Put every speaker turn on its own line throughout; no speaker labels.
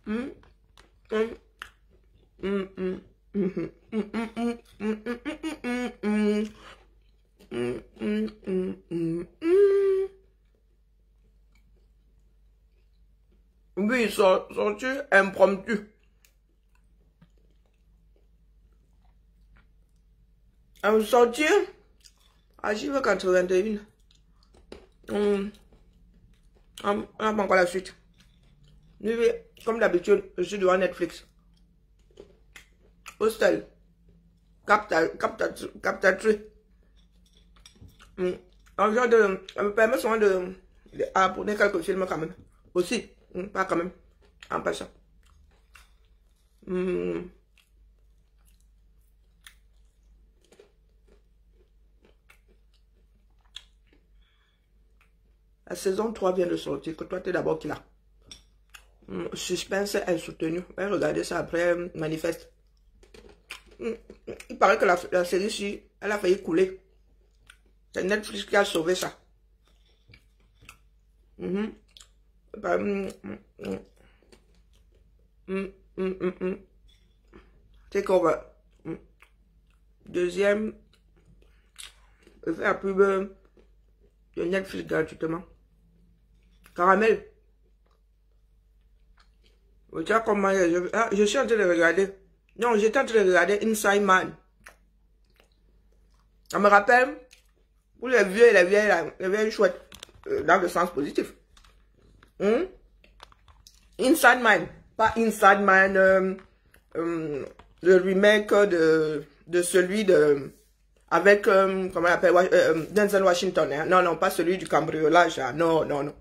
Mm, mm, mm, mm, mm, mm, mm, mm, mm, oui, sorti impromptu. Sortir à Chive 81. On n'a pas encore la suite. Comme d'habitude, je suis devant Netflix. Hostel. Captatrice. Ça me permet souvent de abonner quelques films quand même. Aussi. Pas quand même. En passant. La saison 3 vient de sortir. Que toi, tu es d'abord qui l'a. Suspense est soutenu. Regardez ça après Manifeste. Il paraît que la série, elle a failli couler. C'est Netflix qui a sauvé ça. Take over. Deuxième. Je fais la pub de Netflix gratuitement. Caramel. Tu vois comment je suis en train de regarder. Non, j'étais en train de regarder Inside Man. Ça me rappelle pour les vieux et les vieilles chouettes. Dans le sens positif. Inside Man. Pas Inside Man. Le remake de celui de... Avec, comment on appelle, Denzel Washington. Hein? Non, non, pas celui du cambriolage. Hein? Non, non, non.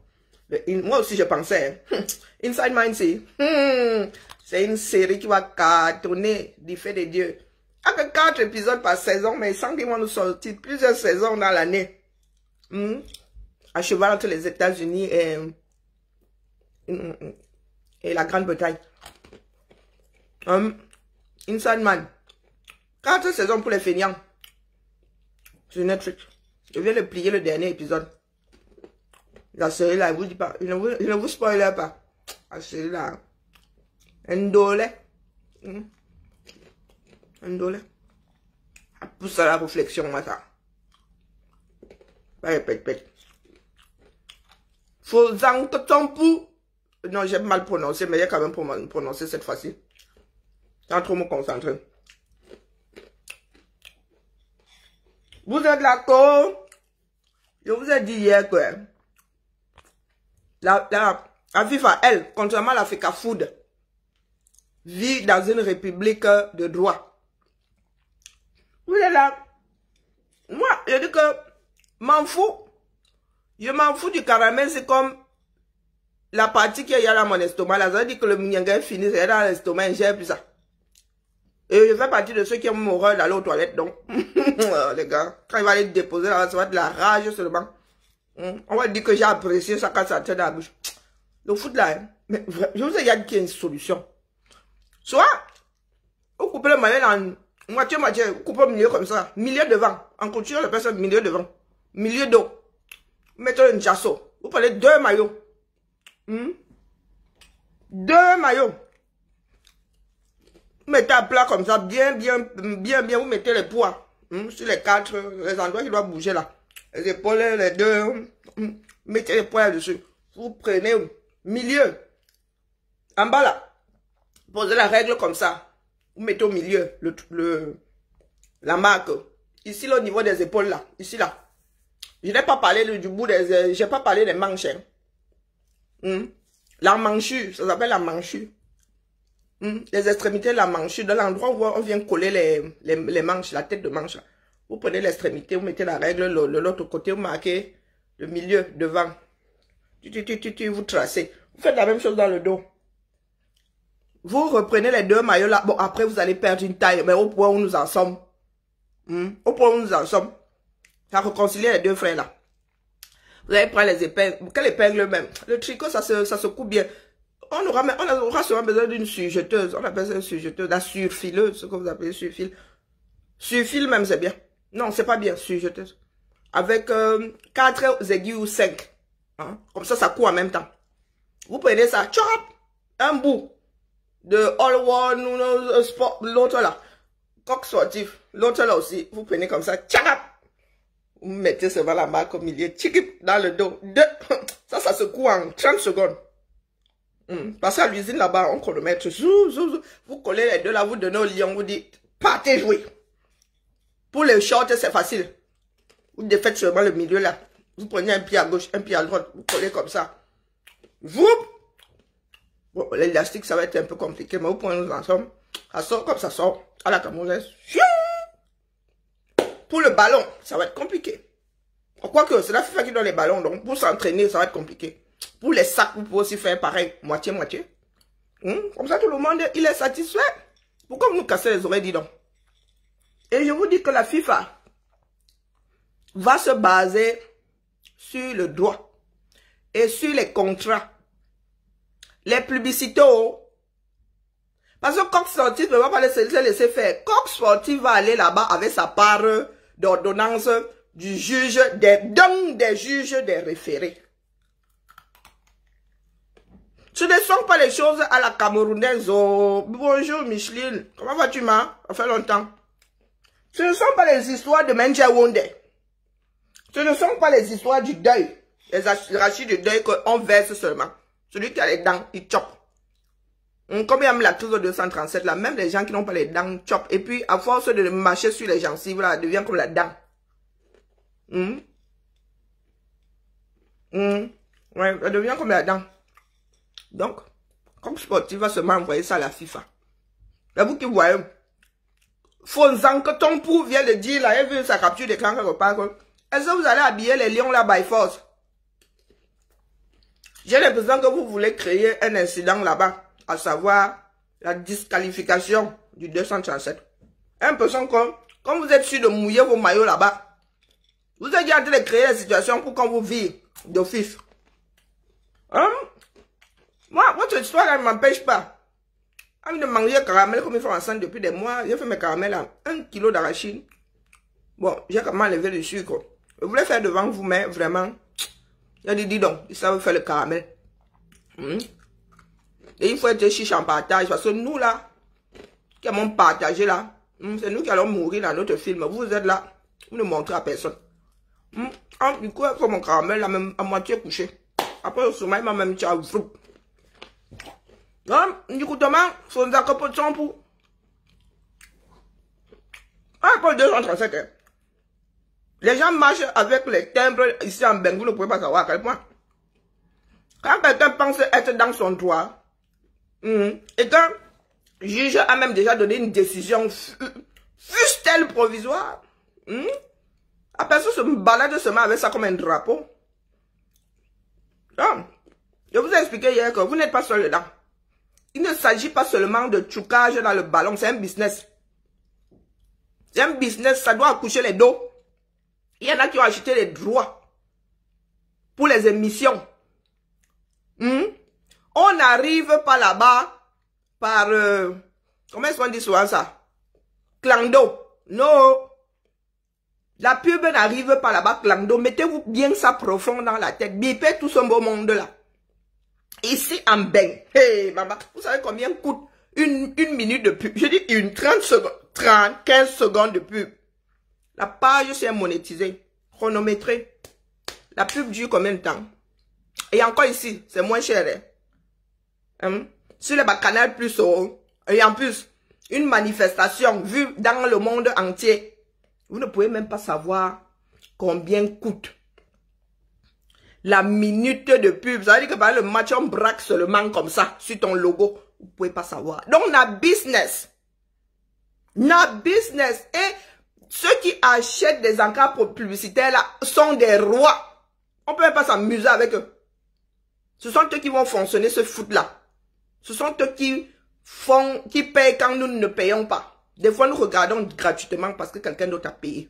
Moi aussi, je pensais. Hein? Inside Man, c'est une série qui va cartonner du fait de Dieu. Avec 4 épisodes par saison, mais sans qu'ils vont nous sortir plusieurs saisons dans l'année. À cheval entre les États-Unis et la Grande-Bretagne. Inside Man. 4 saisons pour les feignants. Sur Netflix. Je viens de plier le dernier épisode. La série là, je vous dis pas. Je ne vous spoiler pas. La série là. Ndolé. Ndolé. Ça pousse à la réflexion, moi, ça. Pète. Faisant Totompu. Non, j'ai mal prononcé, mais j'ai quand même prononcé cette fois-ci. Sans trop me concentrer. Vous êtes d'accord? Je vous ai dit hier que la FIFA, elle, contrairement à l'Africa Food, vit dans une république de droit. Vous êtes là? Moi, je dis que m'en fous. Je m'en fous du caramel, c'est comme la partie qu'il y a dans mon estomac. Là, ça veut dire que le mignon est fini, c'est dans l'estomac, j'ai plus ça. Et je fais partie de ceux qui ont mon horreur d'aller aux toilettes, donc. Les gars, quand il va aller déposer là, ça va être de la rage seulement. On va dire que j'ai apprécié ça quand ça tient dans la bouche. Le foot là, hein. Mais je vous ai dit qu'il y a une solution. Soit, vous coupez le maillot en moitié, vous coupez au milieu comme ça. Milieu devant. En couture, le personne milieu devant. Milieu d'eau. Vous mettez un jasso. Vous prenez 2 maillots. 2 maillots. Vous mettez à plat comme ça, bien, vous mettez les poids sur les 4, les endroits qui doivent bouger là. Les épaules, les deux, mettez les poids là-dessus. Vous prenez milieu, en bas là, posez la règle comme ça. Vous mettez au milieu la marque. Ici, là, au niveau des épaules là, ici là. Je n'ai pas parlé du bout des, j'ai pas parlé des manches. La manchure, ça s'appelle la manchure. Les extrémités de la manchure, dans l'endroit où on vient coller les manches, la tête de manche. Là. Vous prenez l'extrémité, vous mettez la règle de l'autre côté, vous marquez le milieu, devant. Vous tracez. Vous faites la même chose dans le dos. Vous reprenez les 2 maillots là. Bon, après, vous allez perdre une taille, mais au point où nous en sommes. Au point où nous en sommes. Ça réconcilie les 2 frères là. Vous allez prendre les épingles. Quelle épingle même? Le tricot, ça se coupe bien. On aura souvent besoin d'une surjeteuse. On appelle ça une surjeteuse. La surfileuse, ce que vous appelez surfile. Surfile même, c'est bien. Non, c'est pas bien, surjeteuse. Avec 4 aiguilles ou 5. Comme ça court en même temps. Vous prenez ça, chop, un bout. de All One ou Sport, l'autre là, coq sportif, l'autre là aussi, vous prenez comme ça, tchakap, vous mettez seulement la marque au milieu, tchikip, dans le dos, ça se coud en 30 secondes. Parce qu'à l'usine là-bas, on chronomètre, vous collez les deux là, vous donnez au lion, vous dites, partez jouer. Pour les shorts, c'est facile. Vous défaites seulement le milieu là. Vous prenez un pied à gauche, un pied à droite, vous collez comme ça. Vous, bon, l'élastique, ça va être un peu compliqué, mais vous prenez l'ensemble, ça sort comme ça sort, à la camerounaise. Pour le ballon, ça va être compliqué. Quoique, c'est la FIFA qui donne les ballons, donc pour s'entraîner, ça va être compliqué. Pour les sacs, vous pouvez aussi faire pareil, moitié-moitié. Comme ça, tout le monde, il est satisfait. Pourquoi vous nous cassez les oreilles, dis donc? Et je vous dis que la FIFA va se baser sur le droit et sur les contrats. Les publicités. Parce que Coq Sportif ne va pas se laisser faire. Coq Sportif va aller là-bas avec sa part d'ordonnance du juge, des juges des référés. Ce ne sont pas les choses à la camerounaise. Oh, bonjour Micheline, comment vas-tu ma? Ça fait longtemps. Ce ne sont pas les histoires de Menja Wonde. Ce ne sont pas les histoires du deuil. Les arachis du deuil qu'on verse seulement. Celui qui a les dents, il chope. Comme il y a la crise de 237 là, même les gens qui n'ont pas les dents chopent. Et puis, à force de marcher sur les gencives là, devient comme la dent. Ouais, ça devient comme la dent. Donc, comme sportif va seulement envoyer ça à la FIFA. Et vous qui voyez, Fonzan, que ton pou vient de dire là, il veut sa capture d'écran quelque part. Est-ce que vous allez habiller les lions là by force? J'ai l'impression que vous voulez créer un incident là-bas, à savoir la disqualification du 237. L'impression que, comme vous êtes sûr de mouiller vos maillots là-bas, vous êtes en train de créer la situation pour qu'on vous vire d'office. Moi, votre histoire là ne m'empêche pas. De manger caramel comme il faut ensemble depuis des mois. J'ai fait mes caramels à 1 kilo d'arachide. Bon, j'ai quand même enlevé le sucre. Je voulais faire devant vous, mais vraiment, il a dit, dis donc, ils savent faire le caramel. Et il faut être chiche en partage, parce que nous là, qui avons partagé là, c'est nous qui allons mourir dans notre film. Vous êtes là, vous ne montrez à personne. Du coup, il faut mon caramel là, même à moitié couché. Après, au sommeil, il m'a même dit à vous. Du coup, Thomas, il faut nous accompagner de son pour. Pour le 237, hein. Les gens marchent avec les timbres ici en Bengue, vous ne pouvez pas savoir à quel point. Quand quelqu'un pense être dans son droit, et qu'un juge a même déjà donné une décision, fût-elle provisoire, la personne se balade seulement avec ça comme un drapeau. Donc, je vous ai expliqué hier que vous n'êtes pas seul dedans. Il ne s'agit pas seulement de tchoukage dans le ballon, c'est un business. C'est un business, ça doit accoucher les dos. Il y en a qui ont acheté les droits pour les émissions. On n'arrive pas là-bas par... comment est-ce qu'on dit souvent ça? Clando. Non. La pub n'arrive pas là-bas, clando. Mettez-vous bien ça profond dans la tête. Bipez tout ce beau monde-là. Ici, en Beng. Hey, maman, vous savez combien coûte une minute de pub? Je dis une 30 secondes, 15 secondes de pub. La page, c'est monétisée, chronométrée. La pub dure combien de temps? Et encore ici, c'est moins cher. Sur les Canal Plus, et en plus, une manifestation vue dans le monde entier. Vous ne pouvez même pas savoir combien coûte la minute de pub. Ça veut dire que par le match, on braque seulement comme ça, sur ton logo. Vous ne pouvez pas savoir. Donc, on a business. On a business. Et ceux qui achètent des encarts publicitaires là sont des rois. On ne peut même pas s'amuser avec eux. Ce sont eux qui vont fonctionner ce foot-là. Ce sont eux qui payent quand nous ne payons pas. Des fois, nous regardons gratuitement parce que quelqu'un d'autre a payé.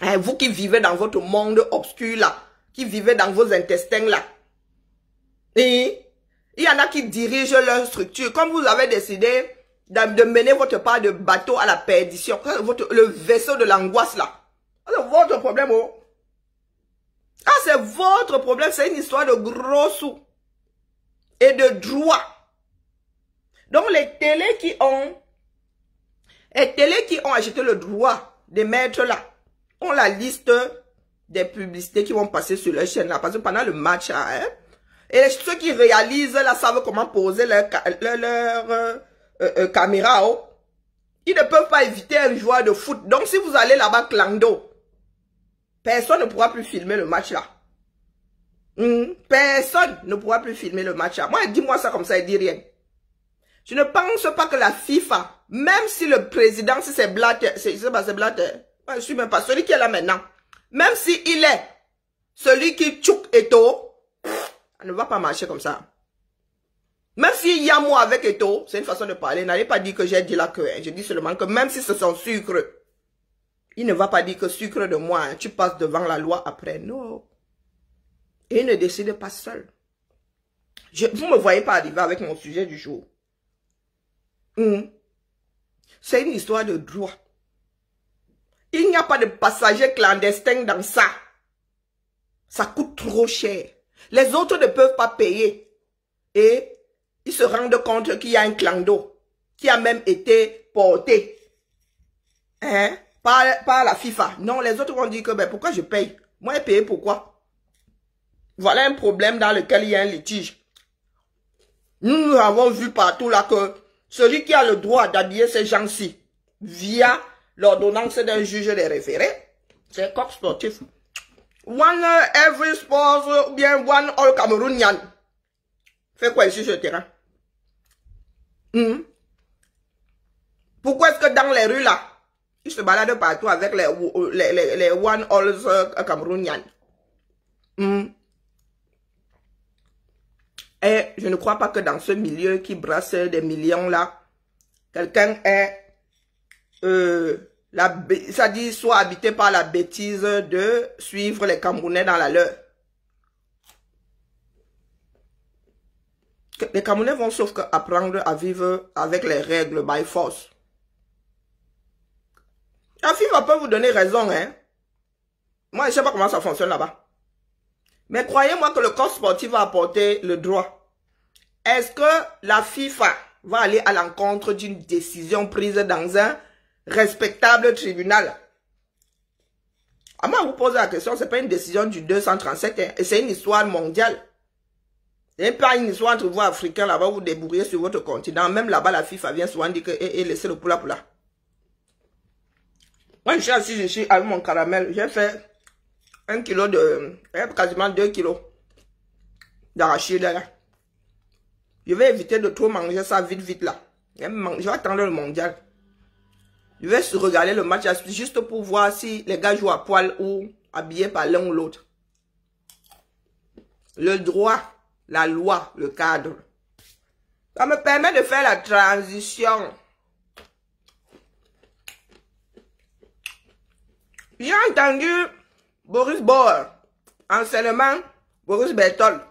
Et vous qui vivez dans votre monde obscur là, qui vivez dans vos intestins là. Et il y en a qui dirigent leur structure. Comme vous avez décidé de mener votre part de bateau à la perdition, le vaisseau de l'angoisse là. C'est votre problème, oh. Ah, c'est votre problème, c'est une histoire de gros sous. Et de droit. Donc, les télés qui ont acheté le droit de mettre là, ont la liste des publicités qui vont passer sur leur chaîne là. Parce que pendant le match, hein, et ceux qui réalisent là savent comment poser leur caméra. Oh. Ils ne peuvent pas éviter un joueur de foot. Donc, si vous allez là-bas, clando, personne ne pourra plus filmer le match là. Personne ne pourra plus filmer le match là. Moi, dis-moi ça comme ça, il dit rien. Je ne pense pas que la FIFA, même si le président, si c'est Blatter, c'est Blatter, je suis même pas celui qui est là maintenant, même si il est celui qui tchouk Eto'o, ça ne va pas marcher comme ça. Même s'il y a moi avec Eto'o, c'est une façon de parler, n'allez pas dire que j'ai dit là que, je dis seulement que même si c'est son sucre, il ne va pas dire que sucre de moi, tu passes devant la loi après, non. Et il ne décide pas seul. Vous ne me voyez pas arriver avec mon sujet du jour. C'est une histoire de droit. Il n'y a pas de passagers clandestins dans ça. Ça coûte trop cher. Les autres ne peuvent pas payer. Et ils se rendent compte qu'il y a un clando qui a même été porté par la FIFA. Non, les autres vont dire que ben, pourquoi je paye? Moi, je paye pourquoi? Voilà un problème dans lequel il y a un litige. Nous avons vu partout là que celui qui a le droit d'habiller ces gens-ci via l'ordonnance d'un juge des référés, c'est Coq Sportif. One every sport ou bien one all Cameroonian. Fait quoi ici sur le terrain? Pourquoi est-ce que dans les rues là, ils se baladent partout avec les one all Cameroonian? Et je ne crois pas que dans ce milieu qui brasse des millions là, quelqu'un est, ça dit, soit habité par la bêtise de suivre les Camerounais dans la leur. Les Camerounais vont sauf qu'apprendre à vivre avec les règles by force. La FIFA peut vous donner raison, hein. Moi, je ne sais pas comment ça fonctionne là-bas. Mais croyez-moi que le corps sportif va apporter le droit. Est-ce que la FIFA va aller à l'encontre d'une décision prise dans un respectable tribunal? À moi, vous posez la question, ce n'est pas une décision du 237, hein, et c'est une histoire mondiale. Ce n'est pas une histoire entre vous, Africains, là-bas, vous débrouillez sur votre continent. Même là-bas, la FIFA vient souvent dire que laissez le poula. Moi, je suis assis ici avec mon caramel. J'ai fait 1 kilo quasiment 2 kilos d'arachide là. Je vais éviter de trop manger ça vite là. Je vais attendre le mondial. Je vais regarder le match juste pour voir si les gars jouent à poil ou habillés par l'un ou l'autre. Le droit, la loi, le cadre. Ça me permet de faire la transition. J'ai entendu Boris Bauer, anciennement Boris Berthold.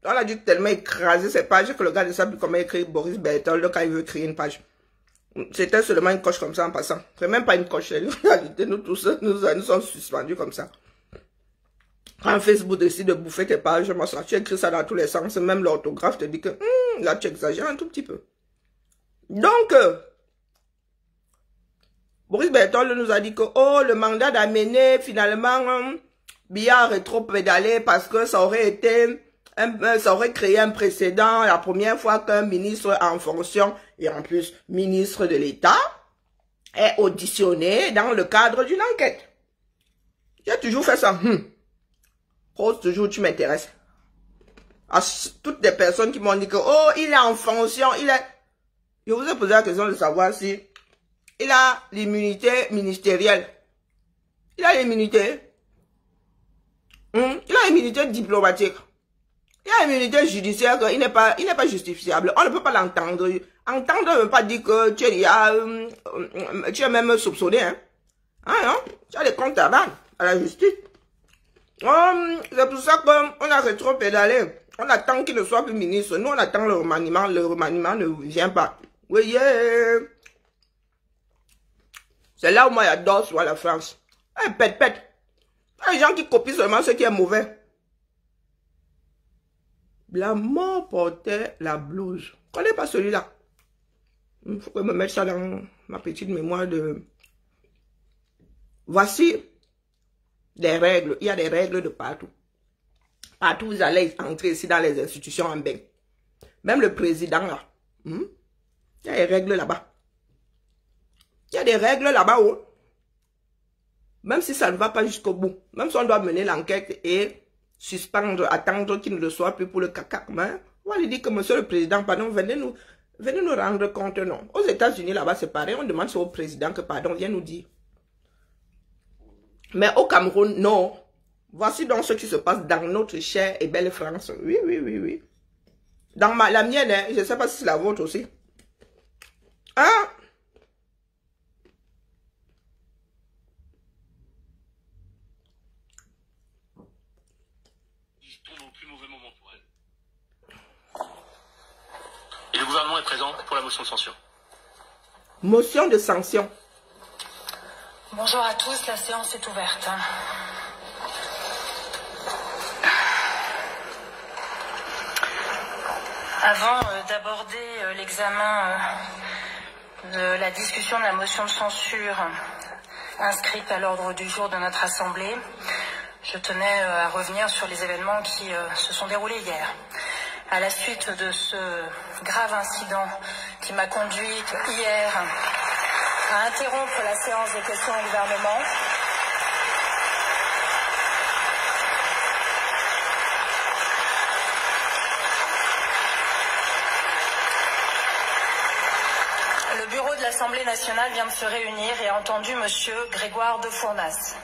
On a dû tellement écraser ces pages que le gars ne sait plus comment écrire Boris Berthold quand il veut créer une page. C'était seulement une coche comme ça en passant. C'est même pas une coche. En réalité, nous tous, nous sommes suspendus comme ça. Quand Facebook décide de bouffer tes pages, tu écris ça dans tous les sens. Même l'orthographe te dit que là, tu exagères un tout petit peu. Donc, Boris Berthold nous a dit que le mandat d'amener finalement Biya aurait trop pédalé parce que ça aurait été ça aurait créé un précédent la première fois qu'un ministre en fonction et en plus ministre de l'État est auditionné dans le cadre d'une enquête. J'ai toujours fait ça. Rose, toujours tu m'intéresses. À toutes les personnes qui m'ont dit que il est en fonction, je vous ai posé la question de savoir si il a l'immunité ministérielle. Il a l'immunité. Il a l'immunité diplomatique. Il a l'immunité judiciaire. Il n'est pas justifiable. On ne peut pas l'entendre. Entendre ne veut pas dire que tu es même soupçonné. Hein? Non? Tu as des comptes à rendre à la justice. C'est pour ça qu'on a rétro-pédalé. On attend qu'il ne soit plus ministre. Nous, on attend le remaniement. Le remaniement ne vient pas. Oui, c'est là où moi j'adore sur la France. Pète. Les gens qui copient seulement ce qui est mauvais. La mort portait la blouse. Je ne connais pas celui-là. Il faut que je me mette ça dans ma petite mémoire de... Voici des règles. Il y a des règles de partout. Partout, vous allez entrer ici dans les institutions en bain. Même le président, là. Il y a des règles là-bas. Il y a des règles là-bas, oh. Même si ça ne va pas jusqu'au bout. Même si on doit mener l'enquête et suspendre, attendre qu'il ne le soit plus pour le caca. Mais on va lui dire que monsieur le président, pardon, venez nous rendre compte, non. Aux États-Unis, là-bas, c'est pareil. On demande au président que, pardon, viens nous dire. Mais au Cameroun, non. Voici donc ce qui se passe dans notre chère et belle France. Oui, oui, oui, oui. Dans la mienne, hein, je ne sais pas si c'est la vôtre aussi. Hein?
Au plus mauvais moment pour elle. Et le gouvernement est présent pour la motion de censure.
Motion de sanction.
Bonjour à tous, la séance est ouverte. Avant d'aborder l'examen de la discussion de la motion de censure inscrite à l'ordre du jour de notre Assemblée, je tenais à revenir sur les événements qui se sont déroulés hier. À la suite de ce grave incident qui m'a conduite hier à interrompre la séance des questions au gouvernement, le bureau de l'Assemblée nationale vient de se réunir et a entendu M. Grégoire de Fournas.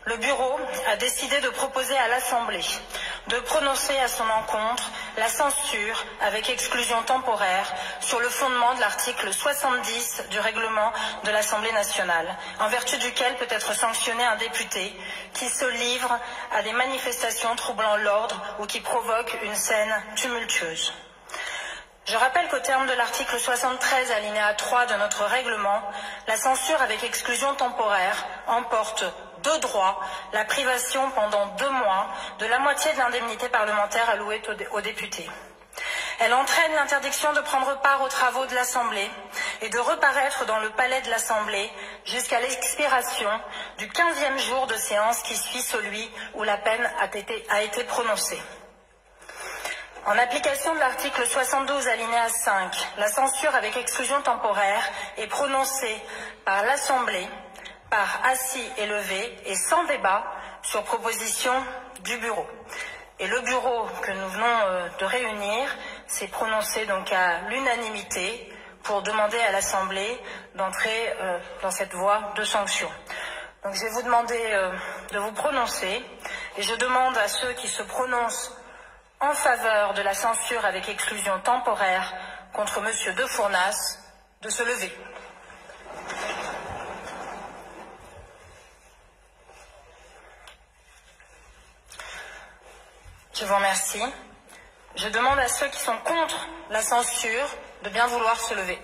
Le bureau a décidé de proposer à l'Assemblée de prononcer à son encontre la censure avec exclusion temporaire sur le fondement de l'article 70 du règlement de l'Assemblée nationale, en vertu duquel peut être sanctionné un député qui se livre à des manifestations troublant l'ordre ou qui provoquent une scène tumultueuse. Je rappelle qu'au terme de l'article 73 alinéa 3 de notre règlement, la censure avec exclusion temporaire emporte de droit la privation pendant 2 mois de la moitié de l'indemnité parlementaire allouée aux députés. Elle entraîne l'interdiction de prendre part aux travaux de l'Assemblée et de reparaître dans le palais de l'Assemblée jusqu'à l'expiration du 15e jour de séance qui suit celui où la peine a été prononcée. En application de l'article 72 alinéa 5, la censure avec exclusion temporaire est prononcée par l'Assemblée par assis et levé et sans débat sur proposition du bureau. Et le bureau que nous venons de réunir s'est prononcé donc à l'unanimité pour demander à l'Assemblée d'entrer dans cette voie de sanction. Donc je vais vous demander de vous prononcer et je demande à ceux qui se prononcent en faveur de la censure avec exclusion temporaire contre M. de Fournas de se lever. Je vous remercie. Je demande à ceux qui sont contre la censure de bien vouloir se lever.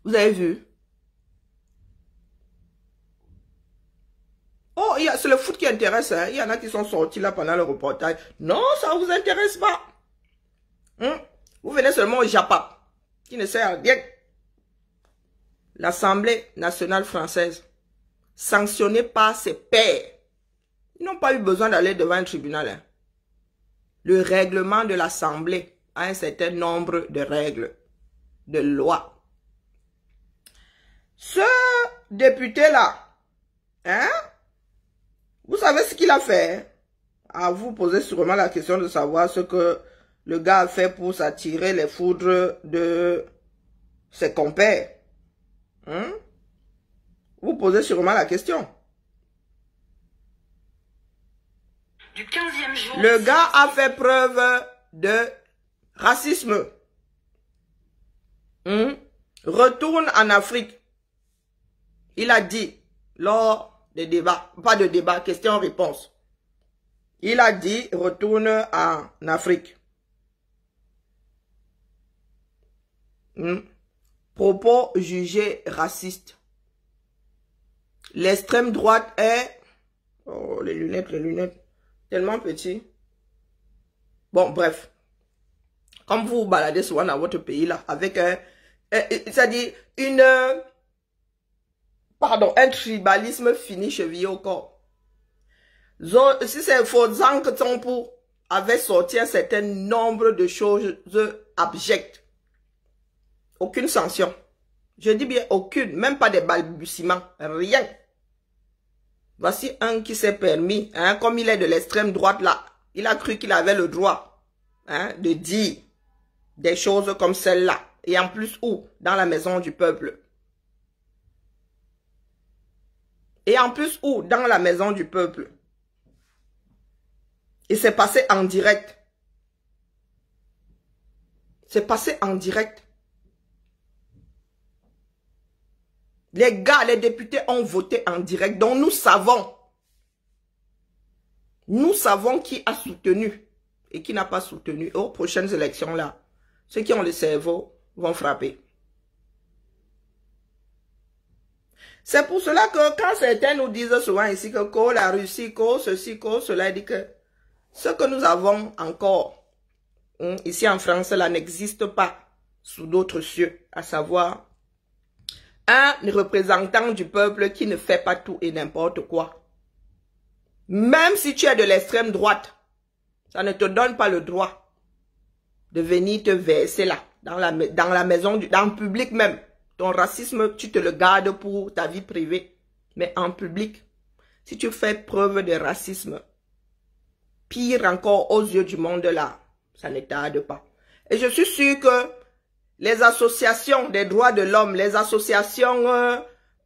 Vous avez vu? Oh, c'est le foot qui intéresse. Hein? Il y en a qui sont sortis là pendant le reportage. Non, ça ne vous intéresse pas. Vous venez seulement au Japon, qui ne sert à rien. L'Assemblée nationale française, sanctionnée par ses pairs, ils n'ont pas eu besoin d'aller devant un tribunal. Hein. Le règlement de l'Assemblée a un certain nombre de règles, de lois. Ce député-là, hein, vous savez ce qu'il a fait? À vous poser sûrement la question de savoir ce que le gars a fait pour s'attirer les foudres de ses compères. Vous posez sûrement la question.
Du 15e jour,
le gars a fait preuve de racisme. Retourne en Afrique. Il a dit, lors des débats, pas de débat, question-réponse. Il a dit, retourne en Afrique. Propos jugés racistes. L'extrême droite est Oh, les lunettes. Tellement petits. Bon, bref. Comme vous vous baladez souvent dans votre pays, là, avec c'est-à-dire un tribalisme fini chevillé au corps. Si c'est Fozang que Tsongpo avait sorti un certain nombre de choses abjectes, aucune sanction. Je dis bien aucune, même pas des balbutiements, rien. Voici un qui s'est permis, hein, comme il est de l'extrême droite là, il a cru qu'il avait le droit, hein, de dire des choses comme celle-là. Et en plus, où? Dans la maison du peuple. Et en plus, où? Dans la maison du peuple. Et c'est passé en direct. C'est passé en direct. Les gars, les députés ont voté en direct. Donc nous savons qui a soutenu et qui n'a pas soutenu. Aux prochaines élections là, ceux qui ont le cerveau vont frapper. C'est pour cela que quand certains nous disent souvent ici que la Russie, ceci, cela, il dit que ce que nous avons encore ici en France là n'existe pas sous d'autres cieux, à savoir un représentant du peuple qui ne fait pas tout et n'importe quoi. Même si tu es de l'extrême droite, ça ne te donne pas le droit de venir te verser là, dans la maison, dans le public même. Ton racisme, tu te le gardes pour ta vie privée. Mais en public, si tu fais preuve de racisme, pire encore aux yeux du monde là, ça ne tarde pas. Et je suis sûr que les associations des droits de l'homme, les associations,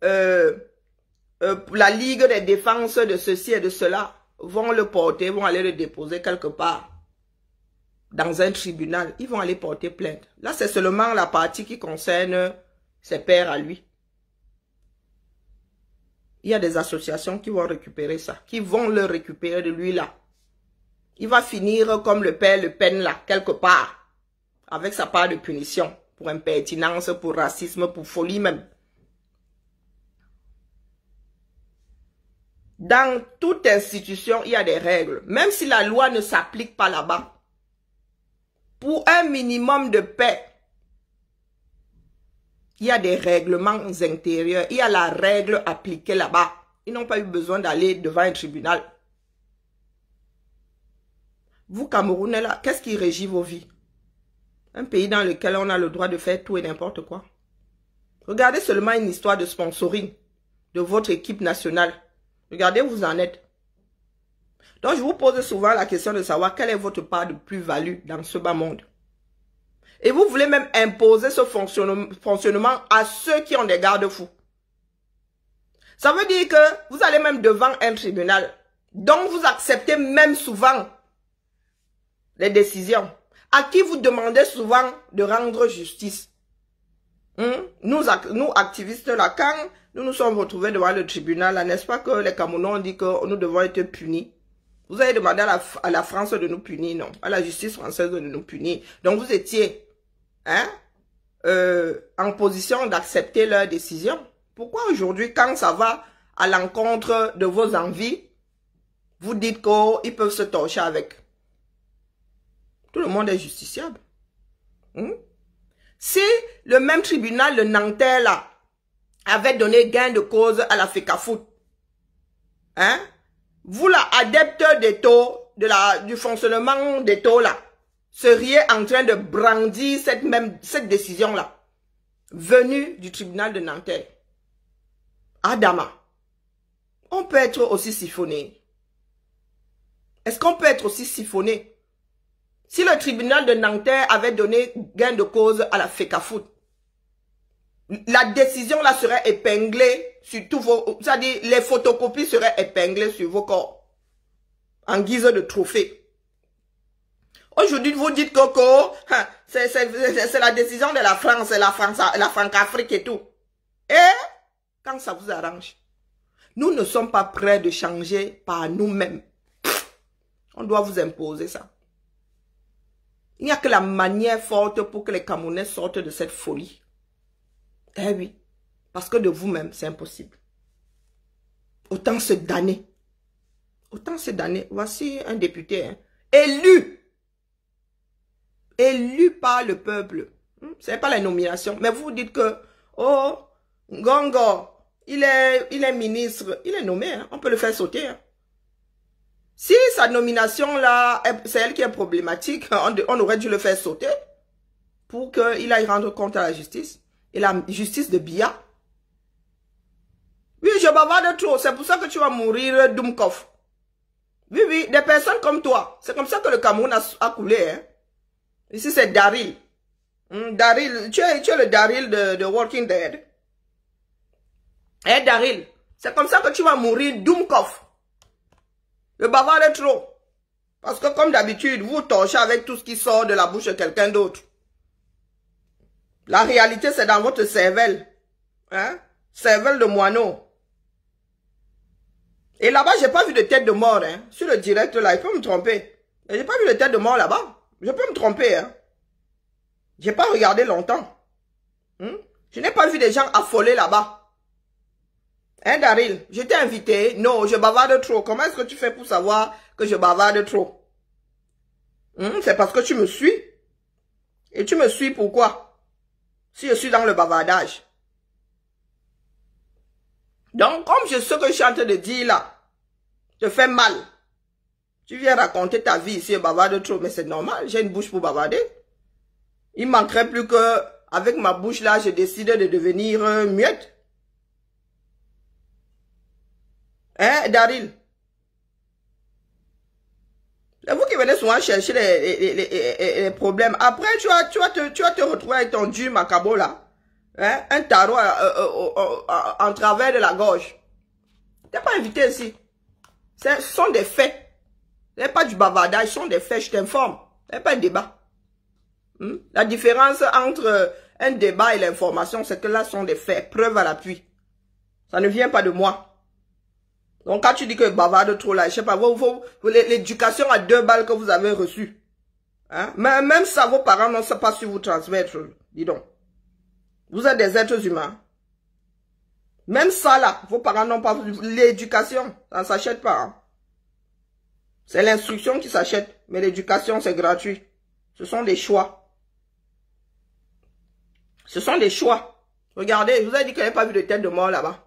la Ligue des défenses de ceci et de cela, vont le porter, vont aller le déposer quelque part dans un tribunal. Ils vont aller porter plainte. Là, c'est seulement la partie qui concerne ses pères à lui. Il y a des associations qui vont récupérer ça, qui vont le récupérer de lui là. Il va finir comme le père Le Pen là, quelque part, avec sa part de punition. Pour impertinence, pour racisme, pour folie même. Dans toute institution, il y a des règles. Même si la loi ne s'applique pas là-bas. Pour un minimum de paix, il y a des règlements intérieurs. Il y a la règle appliquée là-bas. Ils n'ont pas eu besoin d'aller devant un tribunal. Vous, Camerounais, là, qu'est-ce qui régit vos vies? Un pays dans lequel on a le droit de faire tout et n'importe quoi. Regardez seulement une histoire de sponsoring de votre équipe nationale. Regardez où vous en êtes. Donc, je vous pose souvent la question de savoir quelle est votre part de plus-value dans ce bas monde. Et vous voulez même imposer ce fonctionnement à ceux qui ont des garde-fous. Ça veut dire que vous allez même devant un tribunal. Donc, vous acceptez même souvent les décisions. À qui vous demandez souvent de rendre justice. Nous, activistes là, quand nous nous sommes retrouvés devant le tribunal, n'est-ce pas que les Camerounais ont dit que nous devons être punis? Vous avez demandé à la France de nous punir, non? À la justice française de nous punir. Donc vous étiez en position d'accepter leur décision. Pourquoi aujourd'hui, quand ça va à l'encontre de vos envies, vous dites qu'ils peuvent se torcher avec? Tout le monde est justiciable. Si le même tribunal de Nanterre là avait donné gain de cause à la FECAFOOT, vous là, adepte des taux, du fonctionnement des taux là, seriez en train de brandir cette décision là, venue du tribunal de Nanterre. Adama, on peut être aussi siphonné. Est-ce qu'on peut être aussi siphonné? Si le tribunal de Nanterre avait donné gain de cause à la FECAFOOT, la décision là serait épinglée sur tous vos... C'est-à-dire, les photocopies seraient épinglées sur vos corps, en guise de trophée. Aujourd'hui, vous dites que c'est la décision de la France, la Franc-Afrique et tout. Et quand ça vous arrange, nous ne sommes pas prêts de changer par nous-mêmes. On doit vous imposer ça. Il n'y a que la manière forte pour que les Camerounais sortent de cette folie. Eh oui, parce que de vous-même, c'est impossible. Autant se damner. autant c'est d'années. Voici un député, hein, élu par le peuple. Ce n'est pas la nomination. Mais vous dites que, oh, Ngongo, il est ministre. Il est nommé, hein, on peut le faire sauter. Hein. Si sa nomination là, c'est elle qui est problématique, on aurait dû le faire sauter pour qu'il aille rendre compte à la justice. Et la justice de Biya. Oui, je bavarde trop. C'est pour ça que tu vas mourir, Dumkov. Oui, oui, des personnes comme toi. C'est comme ça que le Cameroun a coulé. Hein. Ici, c'est Daryl. Daryl, tu es le Daryl de Walking Dead. Eh, Daryl, c'est comme ça que tu vas mourir, Dumkov. Le bavarde trop. Parce que comme d'habitude, vous torchez avec tout ce qui sort de la bouche de quelqu'un d'autre. La réalité, c'est dans votre cervelle. Hein? Cervelle de moineau. Et là-bas, j'ai pas vu de tête de mort. Hein? Sur le direct, là, il peut me tromper. J'ai pas vu de tête de mort là-bas. Je peux me tromper. Hein? J'ai pas regardé longtemps. Je n'ai pas vu des gens affolés là-bas. Hein, Daryl, je t'ai invité. Non, je bavarde trop. Comment est-ce que tu fais pour savoir que je bavarde trop? C'est parce que tu me suis. Et tu me suis pourquoi? Si je suis dans le bavardage. Donc, comme je sais que je suis en train de dire là, je fais mal. Tu viens raconter ta vie ici, je bavarde trop. Mais c'est normal, j'ai une bouche pour bavarder. Il manquerait plus que, avec ma bouche là, je décide de devenir muette. Hein, Daryl? C'est vous qui venez souvent chercher les problèmes. Après, tu vas te retrouver avec ton Dieu Macabo là. Hein? Un tarot en travers de la gorge. Tu n'es pas invité ici. Ce sont des faits. Ce n'est pas du bavardage, ce sont des faits, je t'informe. Ce n'est pas un débat. La différence entre un débat et l'information, c'est que là, ce sont des faits, preuves à l'appui. Ça ne vient pas de moi. Donc, quand tu dis que bavarde trop là, je sais pas, l'éducation à 2 balles que vous avez reçue. Hein? Même ça, vos parents n'ont pas su vous transmettre. Dis donc. Vous êtes des êtres humains. Même ça là, vos parents n'ont pas... L'éducation, ça ne s'achète pas. Hein? C'est l'instruction qui s'achète. Mais l'éducation, c'est gratuit. Ce sont des choix. Ce sont des choix. Regardez, je vous ai dit qu'il n'y avait pas vu de tête de mort là-bas.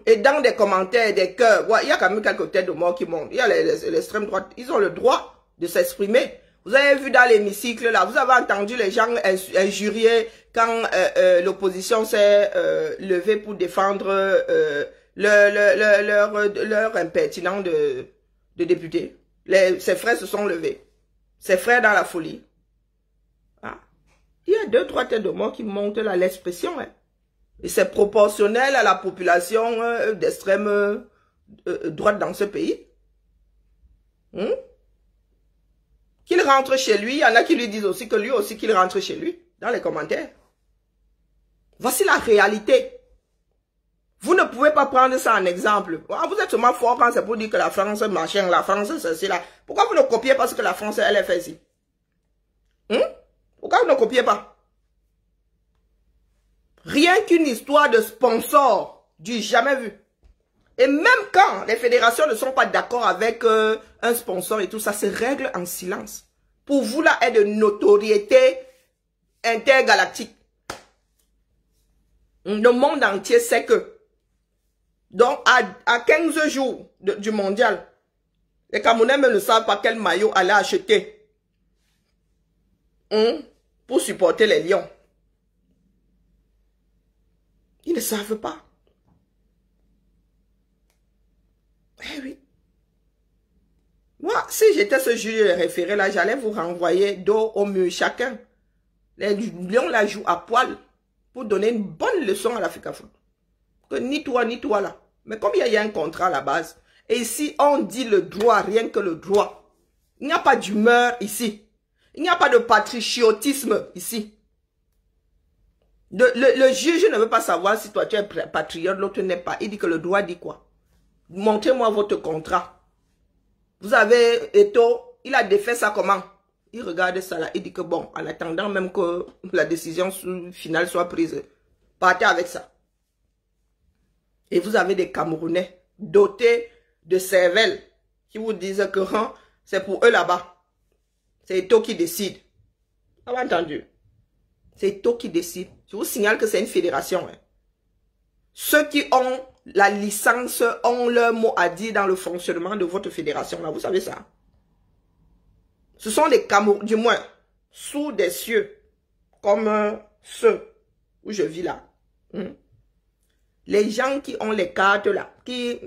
Et dans des commentaires, des cœurs, ouais, il y a quand même quelques têtes de mort qui montent. Il y a l'extrême droite. Ils ont le droit de s'exprimer. Vous avez vu dans l'hémicycle, là, vous avez entendu les gens injurier quand l'opposition s'est levée pour défendre leur impertinent de député. Ses frères se sont levés. Ses frères dans la folie. Ah. Il y a 2-3 têtes de mort qui montent là, l'expression. Hein. Et c'est proportionnel à la population d'extrême droite dans ce pays. Qu'il rentre chez lui, il y en a qui lui disent aussi que lui aussi qu'il rentre chez lui, dans les commentaires. Voici la réalité. Vous ne pouvez pas prendre ça en exemple. Vous êtes seulement fort quand c'est pour dire que la France machin, la France ceci là. Pourquoi vous ne copiez pas ce que la France elle a fait ici? Pourquoi vous ne copiez pas? Rien qu'une histoire de sponsor, du jamais vu. Et même quand les fédérations ne sont pas d'accord avec un sponsor et tout ça, se règle en silence. Pour vous, là, est de notoriété intergalactique. Le monde entier sait que. Donc, à 15 jours du mondial, les Camerounais ne savent pas quel maillot aller acheter pour supporter les Lions. Ils ne savent pas. Eh oui. Moi, si j'étais ce juge référé là, j'allais vous renvoyer dos au mur chacun. Les Lions la jouent à poil pour donner une bonne leçon à l'Africa Foot. Que ni toi là. Mais comme il y a un contrat à la base, et ici on dit le droit, rien que le droit. Il n'y a pas d'humeur ici. Il n'y a pas de patriotisme ici. Le juge ne veut pas savoir si toi tu es patriote, l'autre n'est pas. Il dit que le droit dit quoi? Montrez-moi votre contrat. Vous avez Eto, il a défait ça comment? Il regarde ça là, il dit que bon, en attendant même que la décision finale soit prise, partez avec ça. Et vous avez des Camerounais, dotés de cervelle qui vous disent que c'est pour eux là-bas. C'est Eto'o qui décide. Vous avez entendu? C'est Eto'o qui décide. Je vous signale que c'est une fédération. Hein. Ceux qui ont la licence ont leur mot à dire dans le fonctionnement de votre fédération. Là, vous savez ça? Ce sont des Camerounais, du moins, sous des cieux, comme ceux où je vis là. Les gens qui ont les cartes là, qui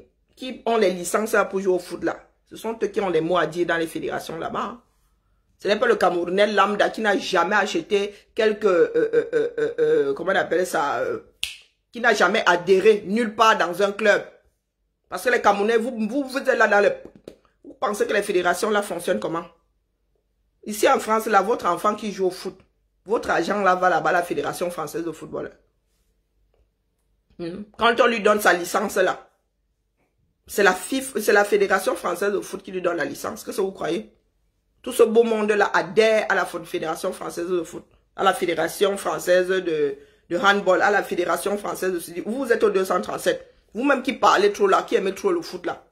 ont les licences là pour jouer au foot là, ce sont eux qui ont les mots à dire dans les fédérations là-bas. Ce n'est pas le Camerounais lambda qui n'a jamais acheté quelques, comment on appelle ça, qui n'a jamais adhéré nulle part dans un club. Parce que les Camerounais, vous êtes là dans le... Vous pensez que les fédérations là fonctionnent comment? Ici en France, là, votre enfant qui joue au foot, votre agent là va là-bas à la Fédération française de football. Quand on lui donne sa licence là, c'est la Fédération française de foot qui lui donne la licence. Qu'est-ce que vous croyez? Tout ce beau monde-là adhère à la Fédération française de foot, à la Fédération française de handball, à la Fédération française de... Vous êtes au 237. Vous-même qui parlez trop là, qui aimez trop le foot là.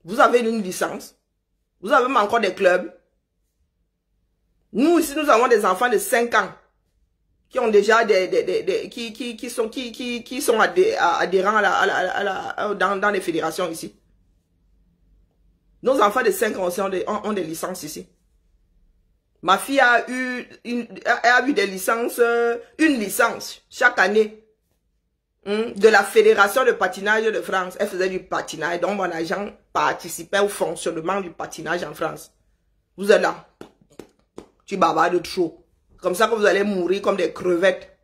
Vous avez une licence. Vous avez même encore des clubs. Nous, ici, nous avons des enfants de 5 ans qui ont déjà qui sont adhérents dans les fédérations ici. Nos enfants de 5 ans aussi ont des licences ici. Ma fille a eu des licences, une licence chaque année de la Fédération de patinage de France. Elle faisait du patinage, donc mon agent participait au fonctionnement du patinage en France. Vous êtes là. Tu bavardes trop. Comme ça que vous allez mourir comme des crevettes.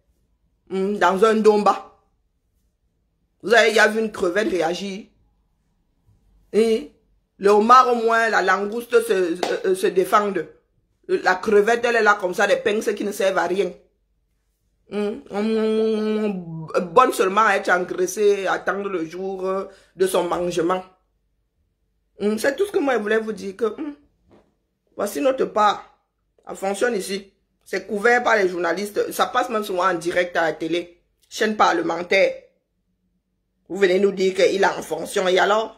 Dans un domba. Vous avez déjà vu une crevette réagir. Et le homard au moins, la langouste se défendent. La crevette, elle est là comme ça, des pinces qui ne servent à rien. Bonne seulement à être engraissée, à attendre le jour de son mangement. C'est tout ce que moi je voulais vous dire. Que voici notre part. Ça fonctionne ici. C'est couvert par les journalistes. Ça passe même souvent en direct à la télé. Chaîne parlementaire. Vous venez nous dire qu'il est en fonction. Et alors?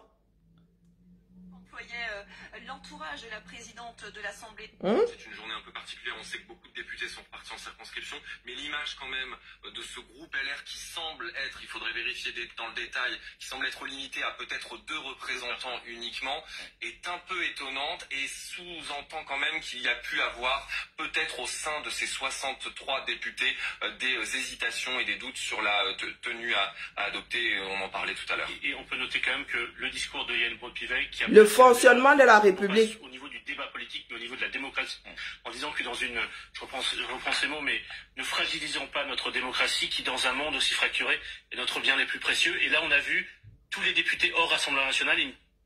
L'entourage de la présidente de l'Assemblée.
C'est une journée un peu particulière. On sait que beaucoup de députés sont partis en circonscription. Mais l'image quand même de ce groupe LR qui semble être, il faudrait vérifier dans le détail, qui semble être limité à peut-être 2 représentants uniquement, est un peu étonnante et sous-entend quand même qu'il y a pu avoir peut-être au sein de ces 63 députés des hésitations et des doutes sur la tenue à adopter. On en parlait tout à l'heure.
Et on peut noter quand même que le discours de Yael Braun-Pivet qui a...
Le fonctionnement de la République.
Au niveau du débat politique, mais au niveau de la démocratie. En disant que dans une... Je reprends ces mots, mais ne fragilisons pas notre démocratie qui, dans un monde aussi fracturé, est notre bien les plus précieux. Et là, on a vu tous les députés hors Assemblée nationale,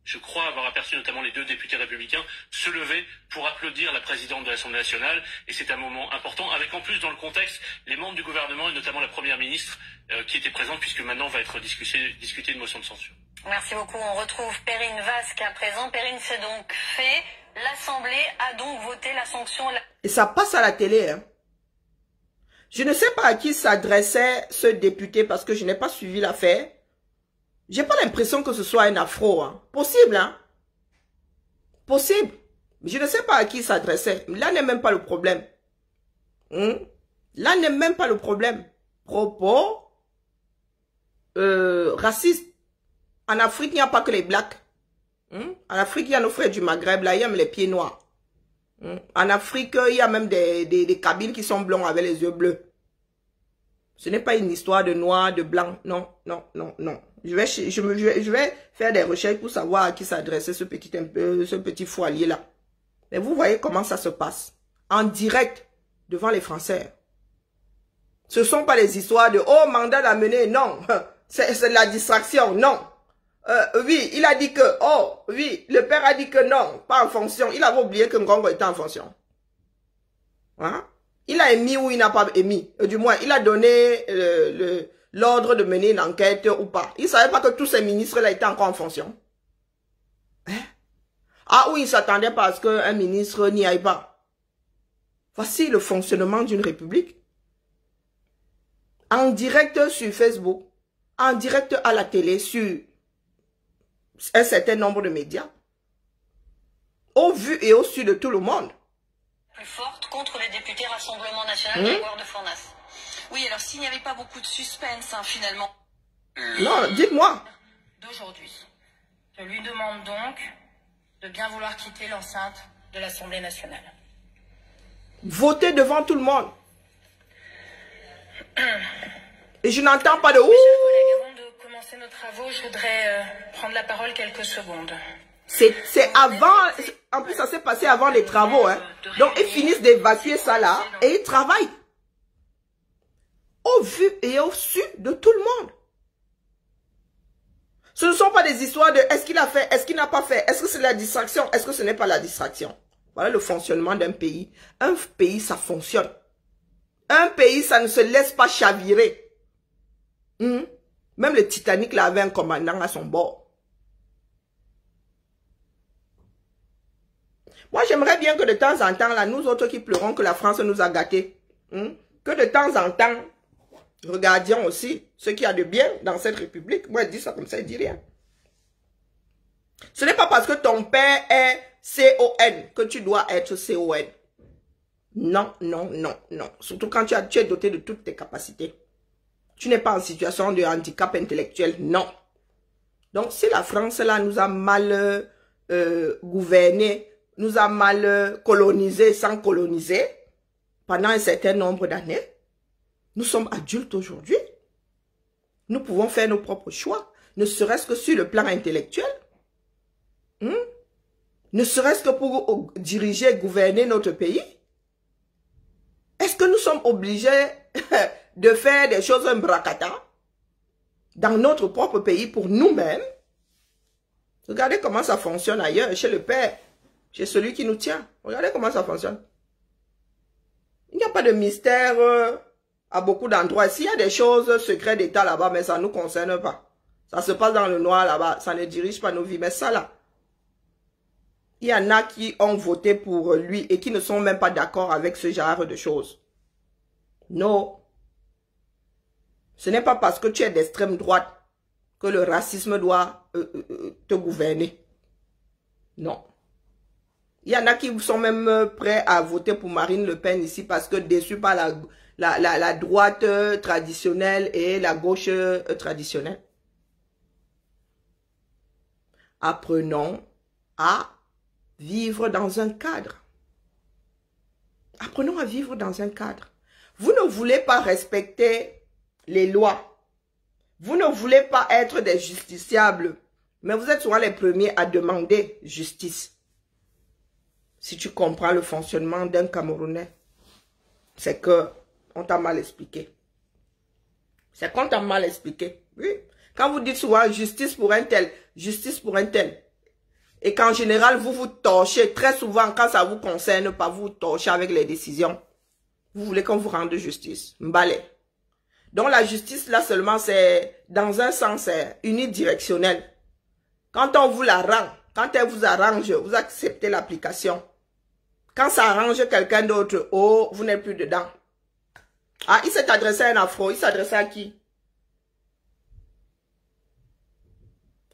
je crois avoir aperçu notamment les 2 députés républicains, se lever pour applaudir la présidente de l'Assemblée nationale. Et c'est un moment important, avec en plus dans le contexte les membres du gouvernement et notamment la première ministre qui était présente, puisque maintenant va être discutée une motion de censure.
Merci beaucoup. On retrouve Perrine Vasque à présent. Perrine, c'est donc fait. L'Assemblée a donc voté la sanction.
Et ça passe à la télé. Hein. Je ne sais pas à qui s'adressait ce député parce que je n'ai pas suivi l'affaire. J'ai pas l'impression que ce soit un afro. Hein. Possible, hein? Possible. Je ne sais pas à qui s'adressait. Là n'est même pas le problème. Là n'est même pas le problème. Propos racistes. En Afrique, il n'y a pas que les blacks. En Afrique, il y a nos frères du Maghreb, là, ils aiment les pieds noirs. En Afrique, il y a même des Kabyles qui sont blonds avec les yeux bleus. Ce n'est pas une histoire de noir, de blanc. Non, non, non, non. Je vais faire des recherches pour savoir à qui s'adressait ce petit foilier-là. Mais vous voyez comment ça se passe. En direct, devant les Français. Ce ne sont pas les histoires de « Oh, mandat d'amener ». Non, c'est de la distraction. Non. Oui, il a dit que, oh, oui, le père a dit que non, pas en fonction. Il avait oublié que Ngongo était en fonction. Hein? Il a émis ou il n'a pas émis. Du moins, il a donné l'ordre de mener une enquête ou pas. Il ne savait pas que tous ces ministres-là étaient encore en fonction. Hein? Ah oui, il s'attendait parce qu'un ministre n'y aille pas. Voici le fonctionnement d'une république. En direct sur Facebook, en direct à la télé, sur un certain nombre de médias, au vu et au su de tout le monde.
Plus forte contre les députés Rassemblement National Grégoire de Fournas.
Oui, alors s'il n'y avait pas beaucoup de suspense, hein, finalement.
Non, dites-moi.
D'aujourd'hui. Je lui demande donc de bien vouloir quitter l'enceinte de l'Assemblée nationale.
Votez devant tout le monde. Et je n'entends pas de ouh.
Mes chers collègues, avant de commencer nos travaux, je voudrais prendre la parole quelques secondes.
C'est avant, en plus ça s'est passé avant les travaux. Hein. Donc ils finissent d'évacuer ça là et ils travaillent. Au vu et au su de tout le monde. Ce ne sont pas des histoires de est-ce qu'il a fait, est-ce qu'il n'a pas fait, est-ce que c'est la distraction, est-ce que ce n'est pas la distraction. Voilà le fonctionnement d'un pays. Un pays, ça fonctionne. Un pays, ça ne se laisse pas chavirer. Même le Titanic là avait un commandant à son bord. Moi, j'aimerais bien que de temps en temps, là, nous autres qui pleurons que la France nous a gâtés, que de temps en temps, regardions aussi ce qu'il y a de bien dans cette république. Moi, je dis ça comme ça, je dis rien. Ce n'est pas parce que ton père est CON que tu dois être CON. Non, non, non, non. Surtout quand tu es doté de toutes tes capacités. Tu n'es pas en situation de handicap intellectuel, non. Donc, si la France, là, nous a mal gouverné, nous a mal colonisé sans coloniser, pendant un certain nombre d'années, nous sommes adultes aujourd'hui. Nous pouvons faire nos propres choix, ne serait-ce que sur le plan intellectuel. Ne serait-ce que pour diriger, gouverner notre pays. Est-ce que nous sommes obligés de faire des choses un bracata dans notre propre pays pour nous-mêmes? Regardez comment ça fonctionne ailleurs, chez le Père, chez celui qui nous tient. Regardez comment ça fonctionne. Il n'y a pas de mystère à beaucoup d'endroits. S'il y a des choses secrètes d'État là-bas, mais ça ne nous concerne pas. Ça se passe dans le noir là-bas, ça ne dirige pas nos vies. Mais ça là, il y en a qui ont voté pour lui et qui ne sont même pas d'accord avec ce genre de choses. Non. Ce n'est pas parce que tu es d'extrême droite que le racisme doit te gouverner. Non. Il y en a qui sont même prêts à voter pour Marine Le Pen ici parce que déçus par la droite traditionnelle et la gauche traditionnelle. Apprenons à vivre dans un cadre. Apprenons à vivre dans un cadre. Vous ne voulez pas respecter les lois. Vous ne voulez pas être des justiciables. Mais vous êtes souvent les premiers à demander justice. Si tu comprends le fonctionnement d'un Camerounais, c'est que on t'a mal expliqué. C'est qu'on t'a mal expliqué. Oui. Quand vous dites souvent justice pour un tel, justice pour un tel, et qu'en général, vous vous torchez très souvent quand ça vous concerne pas, vous torchez avec les décisions. Vous voulez qu'on vous rende justice. M'balé. Donc la justice, là seulement, c'est dans un sens unidirectionnel. Quand on vous la rend, quand elle vous arrange, vous acceptez l'application. Quand ça arrange quelqu'un d'autre, oh, vous n'êtes plus dedans. Ah, il s'est adressé à un afro, il s'adressait à qui?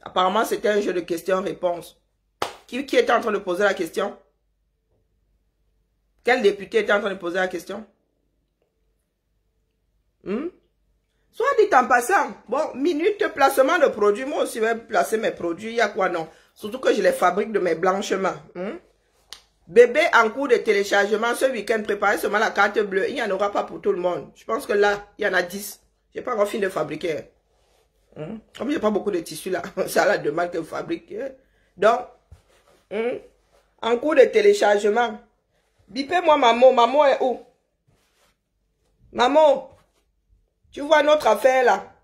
Apparemment, c'était un jeu de questions-réponses. Qui était en train de poser la question? Quel député était en train de poser la question? Soit dit en passant, bon, minute placement de produits, moi aussi je vais placer mes produits, il y a quoi non? Surtout que je les fabrique de mes blanches mains. Bébé en cours de téléchargement ce week-end, préparez seulement la carte bleue, il n'y en aura pas pour tout le monde. Je pense que là, il y en a 10. Je n'ai pas encore fini de fabriquer. Comme il n'y a pas beaucoup de tissus là, c'est à la demande que vous fabriquez. Donc, en cours de téléchargement, bipez-moi maman, maman est où? Maman, tu vois notre affaire là?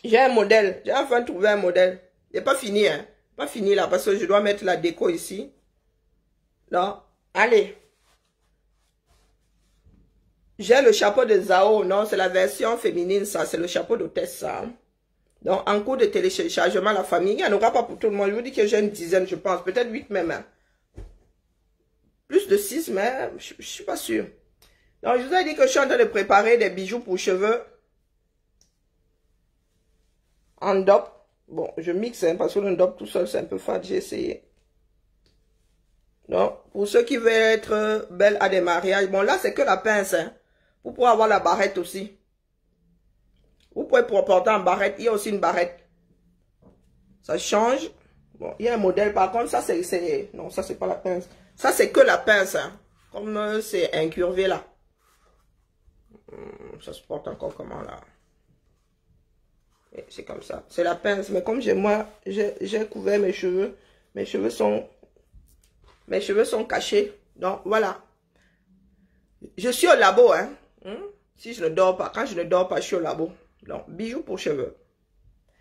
J'ai un modèle, j'ai enfin trouvé un modèle. Il n'est pas fini, hein. Pas fini là, parce que je dois mettre la déco ici. Non, allez. J'ai le chapeau de Zao, non, c'est la version féminine ça, c'est le chapeau d'hôtesse ça. Donc, en cours de téléchargement, la famille, il n'y en aura pas pour tout le monde. Je vous dis que j'ai une dizaine, je pense. Peut-être 8 même. Hein. Plus de 6, mais je ne suis pas sûre. Donc, je vous ai dit que je suis en train de préparer des bijoux pour cheveux. En dop. Bon, je mixe, hein, parce que le ndop tout seul, c'est un peu fade, j'ai essayé. Donc, pour ceux qui veulent être belles à des mariages, bon, là, c'est que la pince, hein. Vous pouvez avoir la barrette aussi. Vous pouvez porter en barrette, il y a aussi une barrette. Ça change. Bon, il y a un modèle, par contre, ça, c'est... Non, ça, c'est pas la pince. Ça, c'est que la pince, hein. Comme c'est incurvé, là. Ça se porte encore comment, là? C'est comme ça. C'est la pince. Mais comme j'ai couvert mes cheveux. Mes cheveux sont cachés. Donc, voilà. Je suis au labo, hein. Si je ne dors pas. Quand je ne dors pas, je suis au labo. Donc, bijoux pour cheveux.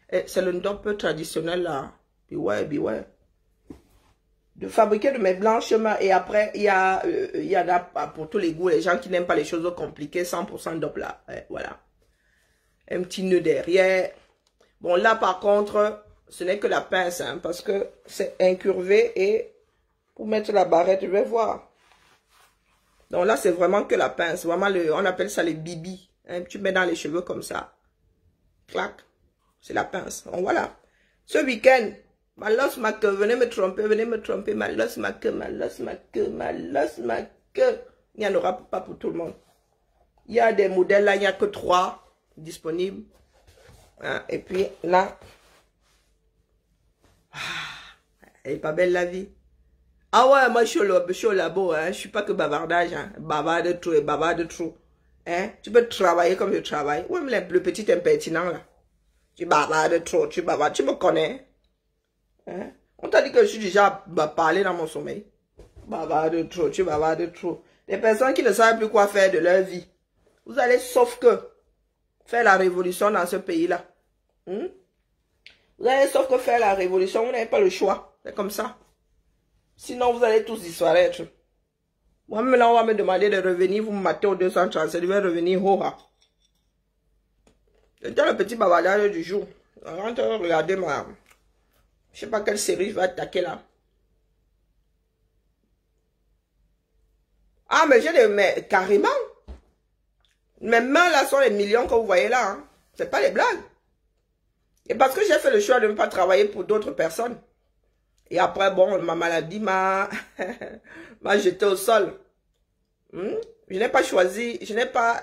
C'est le ndop traditionnel, là. Biway. De fabriquer de mes blanchiments. Et après, il y en a pour tous les goûts. Les gens qui n'aiment pas les choses compliquées. 100% ndop, là. Voilà. Un petit nœud derrière. Bon, là, par contre, ce n'est que la pince, hein, parce que c'est incurvé et pour mettre la barrette, je vais voir. Donc là, c'est vraiment que la pince. Vraiment, on appelle ça les bibis. Hein, tu mets dans les cheveux comme ça. Clac. C'est la pince. Donc voilà. Ce week-end, malos ma queue, venez me tromper, malos ma queue. Il n'y en aura pas pour tout le monde. Il y a des modèles là, il n'y a que 3 disponibles. Hein, et puis là, elle est pas belle la vie. Ah ouais, moi je suis au labo, hein. Je suis pas que bavardage, hein. Bavard de trop. Hein? Tu peux travailler comme je travaille. Ouais, mais le petit impertinent là. Tu bavardes trop, tu me connais. Hein? On t'a dit que je suis déjà parler dans mon sommeil. Bavarde trop, tu bavardes trop. Les personnes qui ne savent plus quoi faire de leur vie. Vous allez sauf que faire la révolution dans ce pays-là. Vous allez sauf que faire la révolution, vous n'avez pas le choix. C'est comme ça. Sinon, vous allez tous disparaître. Moi-même, là, on va me demander de revenir. Vous me matez au 237, je vais revenir. C'était le petit bavardage du jour. Rentre, regardez ma... Je sais pas quelle série je vais attaquer là. Ah, mais j'ai des... Mais carrément. Mes mains là sont les millions que vous voyez là. Hein. C'est pas les blagues. Et parce que j'ai fait le choix de ne pas travailler pour d'autres personnes. Et après, bon, ma maladie m'a jeté au sol. Je n'ai pas choisi, je n'ai pas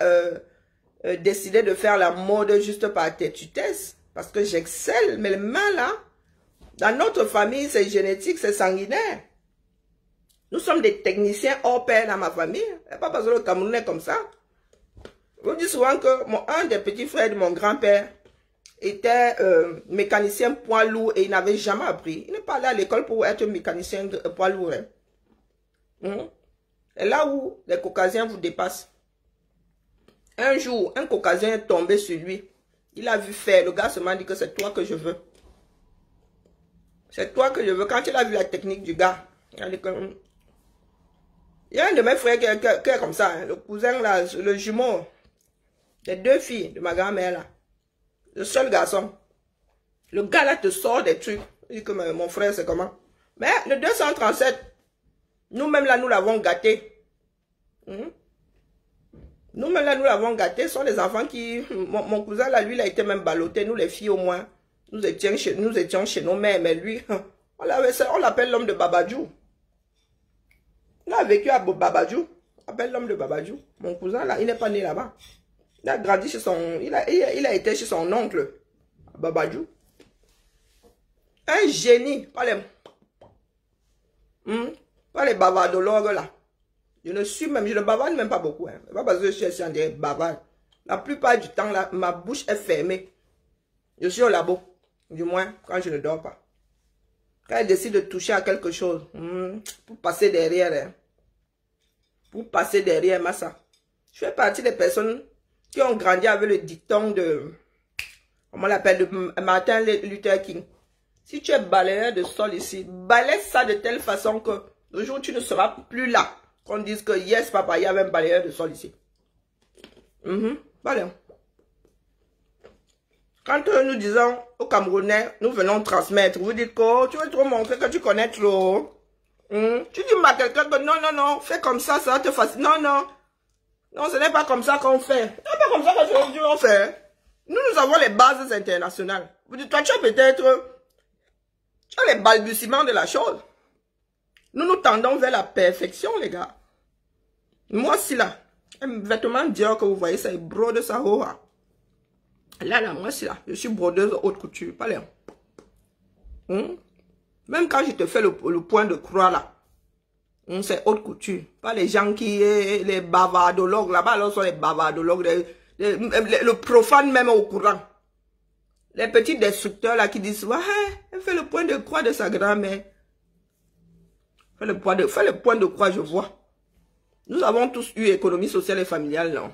décidé de faire la mode juste par têtutesse. Parce que j'excelle. Mais les mains là, dans notre famille, c'est génétique, c'est sanguinaire. Nous sommes des techniciens hors pair dans ma famille. Et pas parce que le Cameroun est comme ça. Je vous dis souvent que un des petits frères de mon grand-père était mécanicien poids lourd et il n'avait jamais appris. Il n'est pas allé à l'école pour être mécanicien poids lourd. Hein. Et là où les caucasiens vous dépassent. Un jour, un caucasien est tombé sur lui. Il a vu faire. Le gars se m'a dit que c'est toi que je veux. C'est toi que je veux. Quand il a vu la technique du gars, il a dit que... Il y a un de mes frères qui est comme ça. Hein, le cousin là, le jumeau. Les 2 filles de ma grand-mère là. Le seul garçon. Le gars là te sort des trucs. Il dit que mon frère c'est comment. Mais le 237, nous-mêmes là nous l'avons gâté. Nous-mêmes là nous l'avons gâté. Ce sont des enfants qui... Mon cousin là, lui il a été même ballotté. Nous les filles au moins. Nous étions chez nos mères. Mais lui, on l'appelle l'homme de Babadjou. Il a vécu à Babadjou. On appelle l'homme de Babadjou. Mon cousin là, il n'est pas né là-bas. Il a grandi chez son... Il a été chez son oncle, à Babadjou. Un génie. Pas les bavardologues là. Je ne bavarde même pas beaucoup. Hein. Pas parce que je suis en des bavards. La plupart du temps là, ma bouche est fermée. Je suis au labo. Du moins, quand je ne dors pas. Quand elle décide de toucher à quelque chose, pour passer derrière, hein. Pour passer derrière, Massa. Je fais partie des personnes qui ont grandi avec le dicton de, comment on l'appelle, de Martin Luther King. Si tu es balayeur de sol ici, balaye ça de telle façon que le jour où tu ne seras plus là, qu'on dise que yes, papa, il y avait un balayeur de sol ici. Voilà. Quand nous disons aux Camerounais, nous venons transmettre, vous dites que tu veux trop montrer que tu connais trop. Tu dis à quelqu'un que non, fais comme ça va te faciliter. Non, ce n'est pas comme ça qu'on fait. Ce n'est pas comme ça qu'on fait. Nous avons les bases internationales. Toi, tu as peut-être... Tu as les balbutiements de la chose. Nous tendons vers la perfection, les gars. Moi, si là, un vêtement Dior que vous voyez, ça, il brode ça. Là, moi, si là, je suis brodeuse haute couture, pas l'air. Même quand je te fais le point de croix, là, c'est haute couture. Pas les gens qui, les bavardologues, là-bas, alors sont les bavardologues, le profane même au courant. Les petits destructeurs là qui disent, ouais, elle fait le point de croix de sa grand-mère. Fais le point de croix, je vois. Nous avons tous eu économie sociale et familiale, non?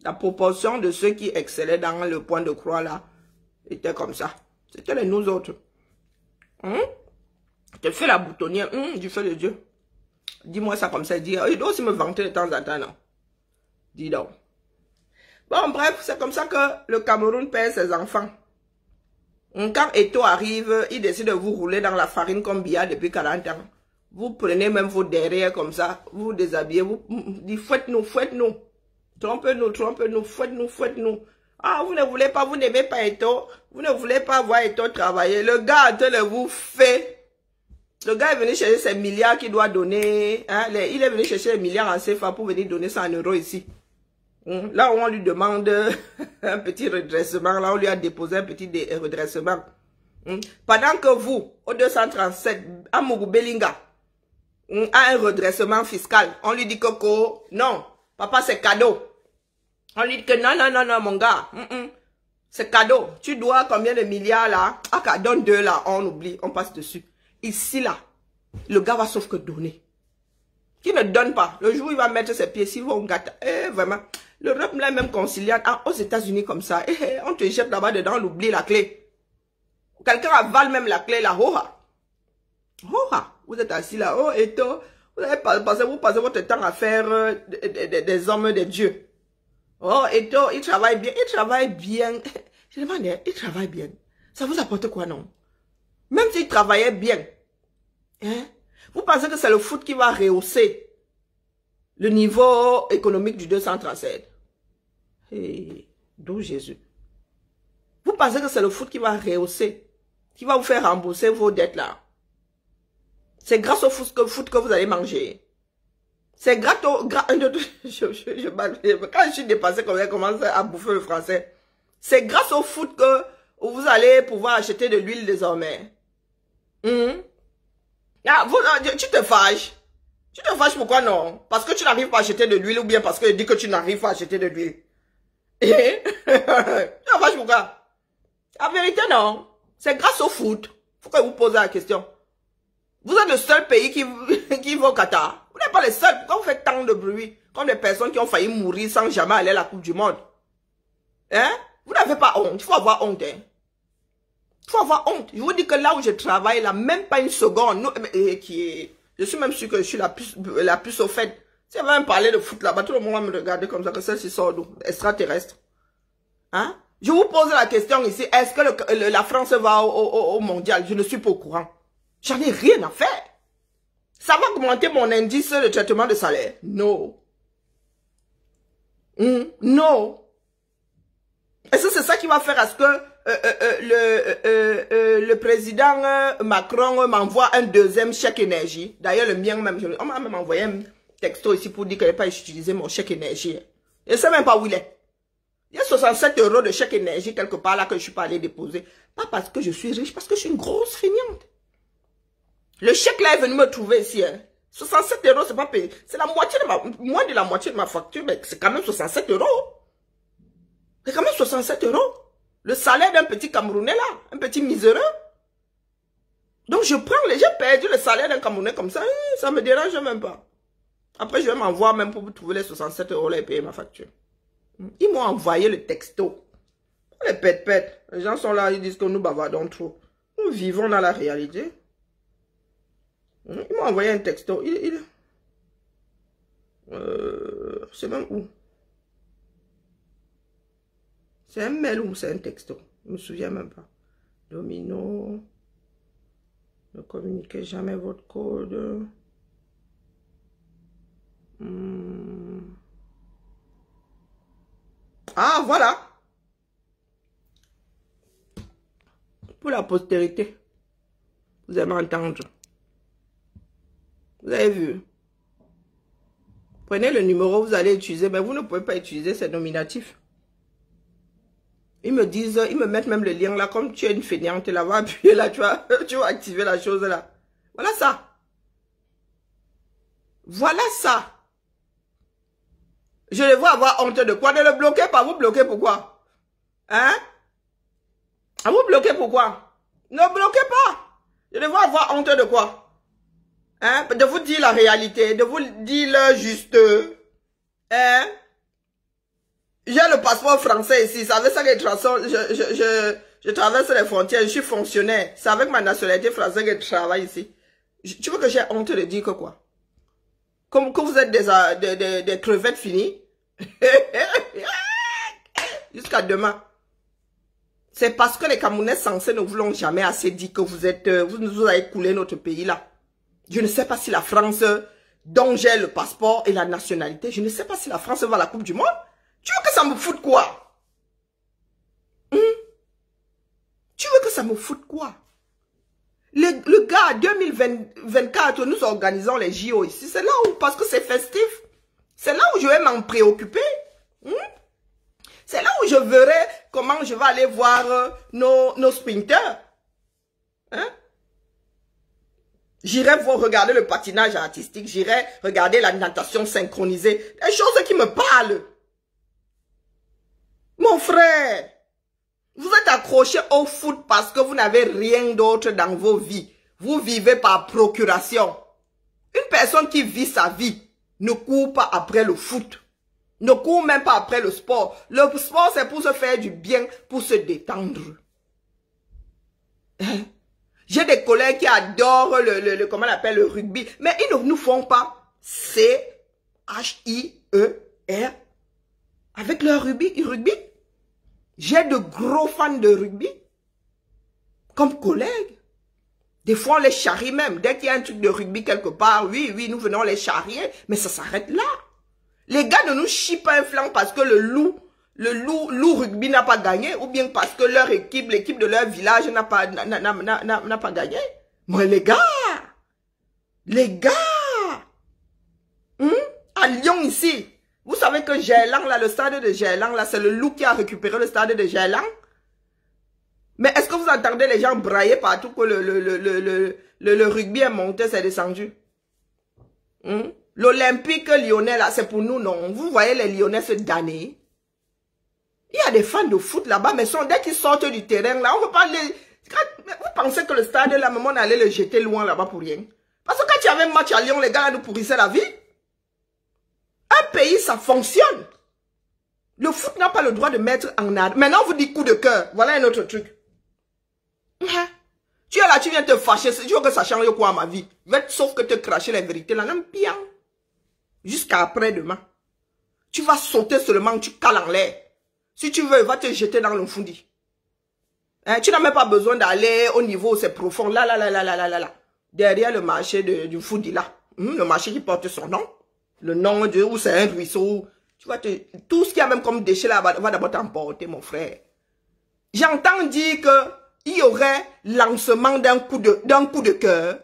La proportion de ceux qui excellaient dans le point de croix là était comme ça. C'était les nous autres. Tu fais la boutonnière, du feu de Dieu. Dis-moi ça comme ça, il doit aussi me vanter de temps en temps, non? Dis donc. Bon, bref, c'est comme ça que le Cameroun perd ses enfants. Quand Eto'o arrive, il décide de vous rouler dans la farine comme Biya depuis 40 ans. Vous prenez même vos derrière comme ça, vous déshabillez, vous dites fouette-nous, fouette-nous. Trompe-nous, trompe-nous, fouette-nous, fouette-nous. Ah, vous ne voulez pas, vous n'aimez pas Eto'o, vous ne voulez pas voir Eto'o travailler. Le gars de vous fait. Le gars est venu chercher ses milliards qu'il doit donner. Hein, il est venu chercher les milliards en CFA pour venir donner ça en euros ici. Là où on lui demande un petit redressement, là on lui a déposé un petit redressement. Pendant que vous, au 237, à Mougou-Belinga, a un redressement fiscal, on lui dit que non, papa c'est cadeau. On lui dit que non, mon gars, c'est cadeau. Tu dois combien de milliards là? Ah, donne 2 là, on oublie, on passe dessus. Ici là, le gars va sauf que donner. Qui ne donne pas, le jour où il va mettre ses pieds, s'il va on gâte, vraiment. L'Europe là même conciliante, aux États-Unis comme ça, on te jette là-bas dedans, on oublie la clé. Quelqu'un avale même la clé là, vous êtes assis là, Eto'o, vous passez votre temps à faire des hommes de Dieu. Eto'o, il travaille bien, Je demande, il travaille bien. Ça vous apporte quoi, non? Même s'il travaillait bien, vous pensez que c'est le foot qui va rehausser le niveau économique du 237? D'où Jésus. Vous pensez que c'est le foot qui va rehausser, qui va vous faire rembourser vos dettes là? C'est grâce au foot que vous allez manger. C'est grâce au... quand je suis dépassé, quand j'ai commencé à bouffer le français. C'est grâce au foot que vous allez pouvoir acheter de l'huile désormais. Ah, tu te fâches. Tu te fâches pourquoi non? Parce que tu n'arrives pas à acheter de l'huile ou bien parce que dit que tu n'arrives pas à acheter de l'huile. Tu te fâches pourquoi? La vérité non. C'est grâce au foot. Faut que vous posez la question. Vous êtes le seul pays qui va au Qatar. Vous n'êtes pas le seul. Pourquoi vous faites tant de bruit? Comme des personnes qui ont failli mourir sans jamais aller à la Coupe du Monde. Vous n'avez pas honte. Il faut avoir honte. Il faut avoir honte. Je vous dis que là où je travaille, là, même pas une seconde. Je suis même sûr que je suis la plus au fait. Si elle va me parler de foot là-bas, tout le monde va me regarder comme ça, que celle-ci sort d'où? Extraterrestre. Je vous pose la question ici. Est-ce que la France va au mondial? Je ne suis pas au courant. J'en ai rien à faire. Ça va augmenter mon indice de traitement de salaire? Non. Non. Est-ce que c'est ça qui va faire à ce que le président Macron m'envoie un deuxième chèque énergie? D'ailleurs, le mien même, on m'a même envoyé un texto ici pour dire que je n'ai pas utilisé mon chèque énergie. Je ne sais même pas où il est. Il y a 67 € de chèque énergie quelque part là que je ne suis pas allé déposer. Pas parce que je suis riche, parce que je suis une grosse feignante. Le chèque là est venu me trouver ici. 67 €, c'est pas payé. C'est la moitié de moins de la moitié de ma facture, mais c'est quand même 67 €. C'est quand même 67 €. Le salaire d'un petit Camerounais là, un petit miséreux. Donc j'ai perdu le salaire d'un Camerounais comme ça, ça me dérange même pas. Après je vais m'envoyer même pour trouver les 67 € là et payer ma facture. Ils m'ont envoyé le texto. Les pète-pète. Les gens sont là, ils disent que nous bavardons trop. Nous vivons dans la réalité. Ils m'ont envoyé un texto. C'est même où? C'est un mail ou c'est un texto? Je ne me souviens même pas. Domino. Ne communiquez jamais votre code. Ah, voilà. Pour la postérité. Vous allez m'entendre. Vous avez vu? Prenez le numéro, vous allez utiliser, mais vous ne pouvez pas utiliser, c'est nominatif. Ils me disent, ils me mettent même le lien là, comme tu es une fainéante, là, va appuyer là, tu vas activer la chose là. Voilà ça. Voilà ça. Je devrais avoir honte de quoi? Ne le bloquez pas, vous bloquez pourquoi? Hein? Ah, vous bloquez pourquoi? Ne bloquez pas. Je devrais avoir honte de quoi? Hein? De vous dire la réalité, de vous dire le juste. Hein? J'ai le passeport français ici. C'est avec ça que je traverse les frontières. Je suis fonctionnaire. C'est avec ma nationalité française que je travaille ici. Tu veux que j'ai honte de dire que quoi? Comme que vous êtes des crevettes finies. Jusqu'à demain. C'est parce que les Camerounais censés ne vous l'ont jamais assez dit que vous êtes, vous avez coulé notre pays là. Je ne sais pas si la France, dont j'ai le passeport et la nationalité, je ne sais pas si la France va à la Coupe du Monde. Tu veux que ça me foute quoi? Tu veux que ça me foute quoi? Le gars, 2024, nous organisons les JO ici. C'est là où, parce que c'est festif, c'est là où je vais m'en préoccuper. C'est là où je verrai comment je vais aller voir nos sprinteurs. Hein? J'irai regarder le patinage artistique, j'irai regarder la natation synchronisée. Des choses qui me parlent. Mon frère, vous êtes accroché au foot parce que vous n'avez rien d'autre dans vos vies. Vous vivez par procuration. Une personne qui vit sa vie ne court pas après le foot. Ne court même pas après le sport. Le sport, c'est pour se faire du bien, pour se détendre. Hein? J'ai des collègues qui adorent comment on appelle le rugby. Mais ils ne nous font pas C-H-I-E-R avec leur rugby. J'ai de gros fans de rugby comme collègues. Des fois, on les charrie même. Dès qu'il y a un truc de rugby quelque part, oui, nous venons les charrier. Mais ça s'arrête là. Les gars ne nous chient pas un flanc parce que le loup rugby n'a pas gagné ou bien parce que leur équipe, l'équipe de leur village n'a pas gagné. Moi, les gars, à Lyon ici, vous savez que Gerland, là, le stade de Gerland, là, c'est le loup qui a récupéré le stade de Gerland. Mais est-ce que vous entendez les gens brailler partout que le rugby est monté, c'est descendu? L'Olympique lyonnais, là, c'est pour nous, non? Vous voyez les Lyonnais se damner. Il y a des fans de foot là-bas, mais dès qu'ils sortent du terrain, là, on ne veut pas les... Vous pensez que le stade, là, on allait le jeter loin là-bas pour rien? Parce que quand il y avait un match à Lyon, les gars, là, nous pourrissaient la vie. Un pays, ça fonctionne. Le foot n'a pas le droit de mettre en arrêt. Maintenant, on vous dit coup de cœur. Voilà un autre truc. Tu es là, tu viens te fâcher. Tu veux que ça change quoi à ma vie? Sauf que te cracher la vérité, là, non, bien. Jusqu'à après-demain. Tu vas sauter seulement, tu cales en l'air. Si tu veux, va te jeter dans le fundi. Hein, tu n'as même pas besoin d'aller au niveau où c'est profond. Là. Derrière le marché du fundi, là. Le marché qui porte son nom. Le nom de où c'est un ruisseau. Tu vois, tout ce qu'il y a même comme déchet là va d'abord t'emporter, mon frère. J'entends dire que il y aurait lancement d'un coup de cœur.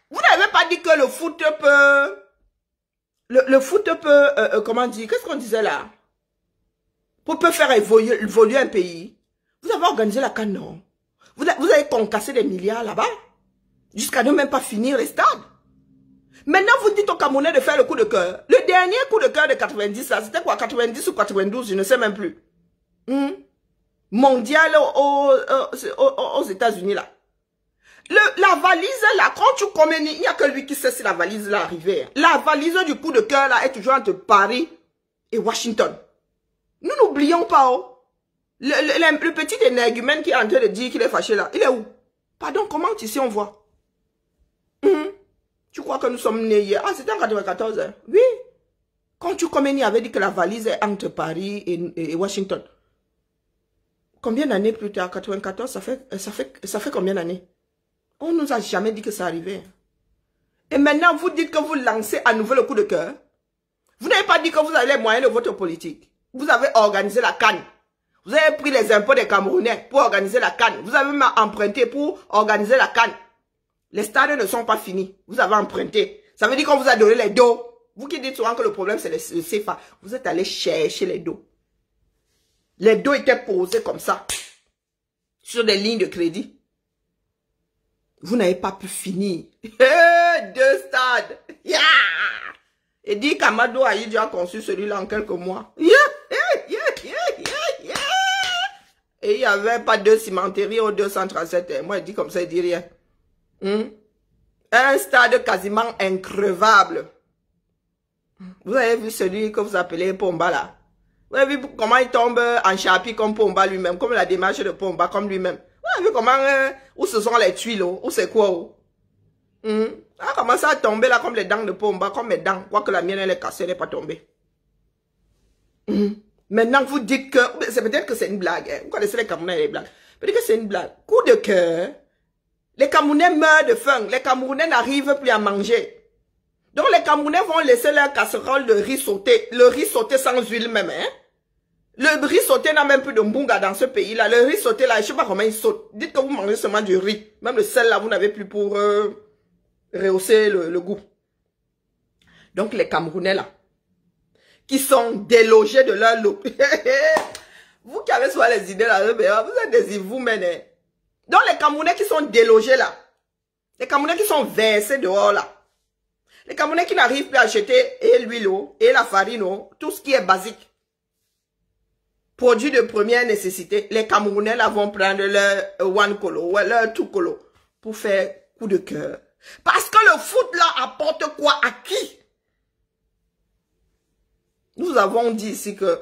Vous n'avez pas dit que le foot peut... Le foot peut... comment dire? Qu'est-ce qu'on disait là? Peut faire évoluer un pays. Vous avez organisé la CAN, non? Vous avez concassé des milliards là-bas. Jusqu'à ne même pas finir les stades. Maintenant, vous dites aux Camerounais de faire le coup de cœur. Le dernier coup de cœur de 90, là, c'était quoi? 90 ou 92, je ne sais même plus. Mondial aux États-Unis, là. La valise, là, quand tu communies, il n'y a que lui qui sait si la valise, là, arrivée. La valise du coup de cœur, là, est toujours entre Paris et Washington. Nous n'oublions pas, oh. Le petit énergumène qui est en train de dire qu'il est fâché, là, il est où? Pardon, comment ici on voit? Tu crois que nous sommes nés hier? Ah, c'était en 94, hein? Oui. Quand tu communies, il avait dit que la valise est entre Paris et Washington. Combien d'années plus tard? 94, ça fait combien d'années? On ne nous a jamais dit que ça arrivait. Et maintenant, vous dites que vous lancez à nouveau le coup de cœur. Vous n'avez pas dit que vous avez les moyens de votre politique. Vous avez organisé la CAN. Vous avez pris les impôts des Camerounais pour organiser la CAN. Vous avez même emprunté pour organiser la CAN. Les stades ne sont pas finis. Vous avez emprunté. Ça veut dire qu'on vous a donné les dos. Vous qui dites souvent que le problème c'est le CFA. Vous êtes allé chercher les dos. Les dos étaient posés comme ça. Sur des lignes de crédit. Vous n'avez pas pu finir. 2 stades. Yeah! Et dit qu'Amadou Aïdji a conçu celui-là en quelques mois. Yeah! Et il n'y avait pas 2 cimenteries au 237. Moi, il dit comme ça, il dit rien. Un stade quasiment increvable. Vous avez vu celui que vous appelez Pomba là? Vous avez vu comment il tombe en chapitre comme Pomba lui-même, comme la démarche de Pomba comme lui-même. Vous avez vu comment, où ce sont les tuiles, où c'est quoi? Ah, comment ça a tombé là comme les dents de Pomba, comme mes dents. Quoique la mienne elle est cassée, elle n'est pas tombée. Maintenant vous dites que, c'est peut-être que c'est une blague. Hein. Vous connaissez les Camerounais et les blagues. Peut-être que c'est une blague. Coup de cœur. Les Camerounais meurent de faim. Les Camerounais n'arrivent plus à manger. Donc les Camerounais vont laisser leur casserole de riz sauté. Le riz sauté sans huile même. Hein? Le riz sauté n'a même plus de mbunga dans ce pays-là. Le riz sauté là, je ne sais pas comment il saute. Dites que vous mangez seulement du riz. Même le sel là, vous n'avez plus pour rehausser le goût. Donc les Camerounais là, qui sont délogés de leur lot. Vous qui avez souvent les idées là, vous êtes des vous-mêmes. Donc les Camerounais qui sont délogés là, les Camerounais qui sont versés dehors là, les Camerounais qui n'arrivent plus à acheter et l'huile et la farine, tout ce qui est basique, produits de première nécessité, les Camerounais là vont prendre leur one colo ou leur two colo pour faire coup de cœur. Parce que le foot là apporte quoi à qui? Nous avons dit ici que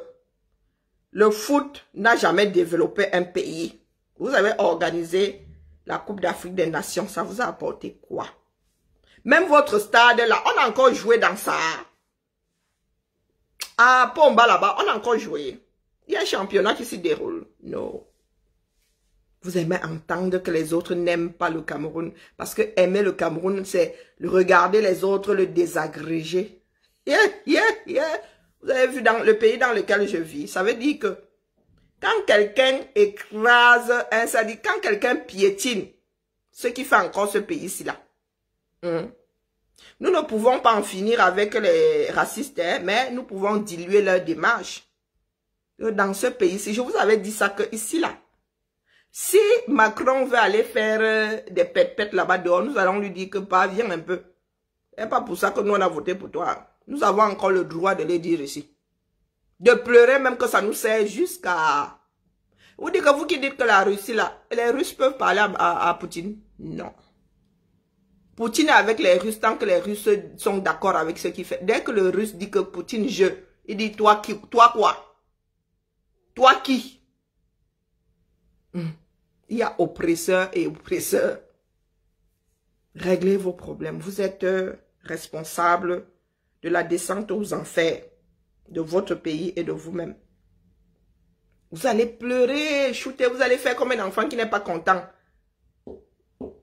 le foot n'a jamais développé un pays. Vous avez organisé la Coupe d'Afrique des Nations. Ça vous a apporté quoi? Même votre stade là, on a encore joué dans ça. À Pomba là-bas, on a encore joué. Il y a un championnat qui s'y déroule. Non. Vous aimez entendre que les autres n'aiment pas le Cameroun. Parce que aimer le Cameroun, c'est regarder les autres, le désagréger. Vous avez vu dans le pays dans lequel je vis, ça veut dire que quand quelqu'un écrase ça dit quand quelqu'un piétine ce qui fait encore ce pays-ci là. Nous ne pouvons pas en finir avec les racistes, hein, mais nous pouvons diluer leur démarche. Dans ce pays-ci, je vous avais dit ça que ici là, si Macron veut aller faire des pètes là-bas dehors, nous allons lui dire que pas, viens un peu. Et pas pour ça que nous on a voté pour toi. Nous avons encore le droit de le dire ici. De pleurer même que ça nous sert jusqu'à... Vous dites que vous qui dites que la Russie là, les Russes peuvent parler à Poutine? Non. Poutine est avec les Russes tant que les Russes sont d'accord avec ce qu'il fait. Dès que le Russe dit que Poutine il dit toi qui, toi quoi? Toi qui? Il y a oppresseur et oppresseur. Réglez vos problèmes. Vous êtes responsable de la descente aux enfers de votre pays et de vous-même. Vous allez pleurer, shooter, vous allez faire comme un enfant qui n'est pas content.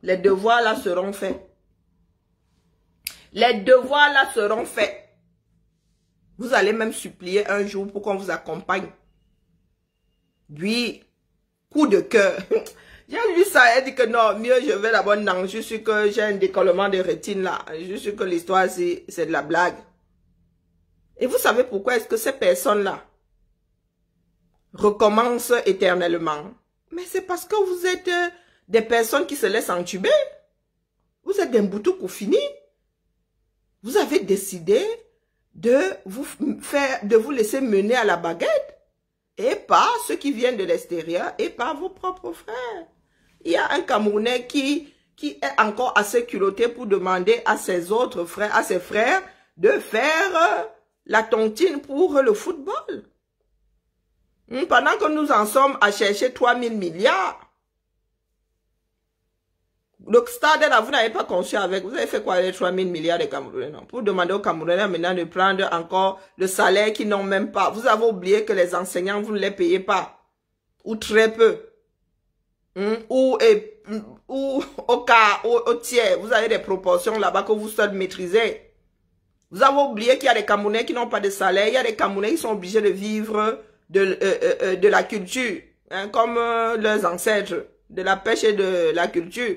Les devoirs là seront faits. Les devoirs là seront faits. Vous allez même supplier un jour pour qu'on vous accompagne. Lui, coup de cœur. J'ai lu ça, elle dit que non, mieux je vais d'abord, non, je suis que j'ai un décollement de rétine là. Je suis que l'histoire c'est de la blague. Et vous savez pourquoi est-ce que ces personnes-là recommencent éternellement? Mais c'est parce que vous êtes des personnes qui se laissent entuber. Vous êtes des boutous pour finir. Vous avez décidé de vous laisser mener à la baguette. Et par ceux qui viennent de l'extérieur et par vos propres frères. Il y a un Camerounais qui est encore assez culotté pour demander à ses autres frères, à ses frères, de faire la tontine pour le football. Pendant que nous en sommes à chercher 3000 milliards. Le stade là, vous n'avez pas conçu avec. Vous avez fait quoi les 3000 milliards de Camerounais? Non? Pour demander aux Camerounais maintenant de prendre encore le salaire qu'ils n'ont même pas. Vous avez oublié que les enseignants, vous ne les payez pas. Ou très peu. Ou au tiers. Vous avez des proportions là-bas que vous seuls maîtrisez. Vous avez oublié qu'il y a des Camerounais qui n'ont pas de salaire. Il y a des Camerounais qui sont obligés de vivre de la culture, hein, comme leurs ancêtres, de la pêche et de la culture.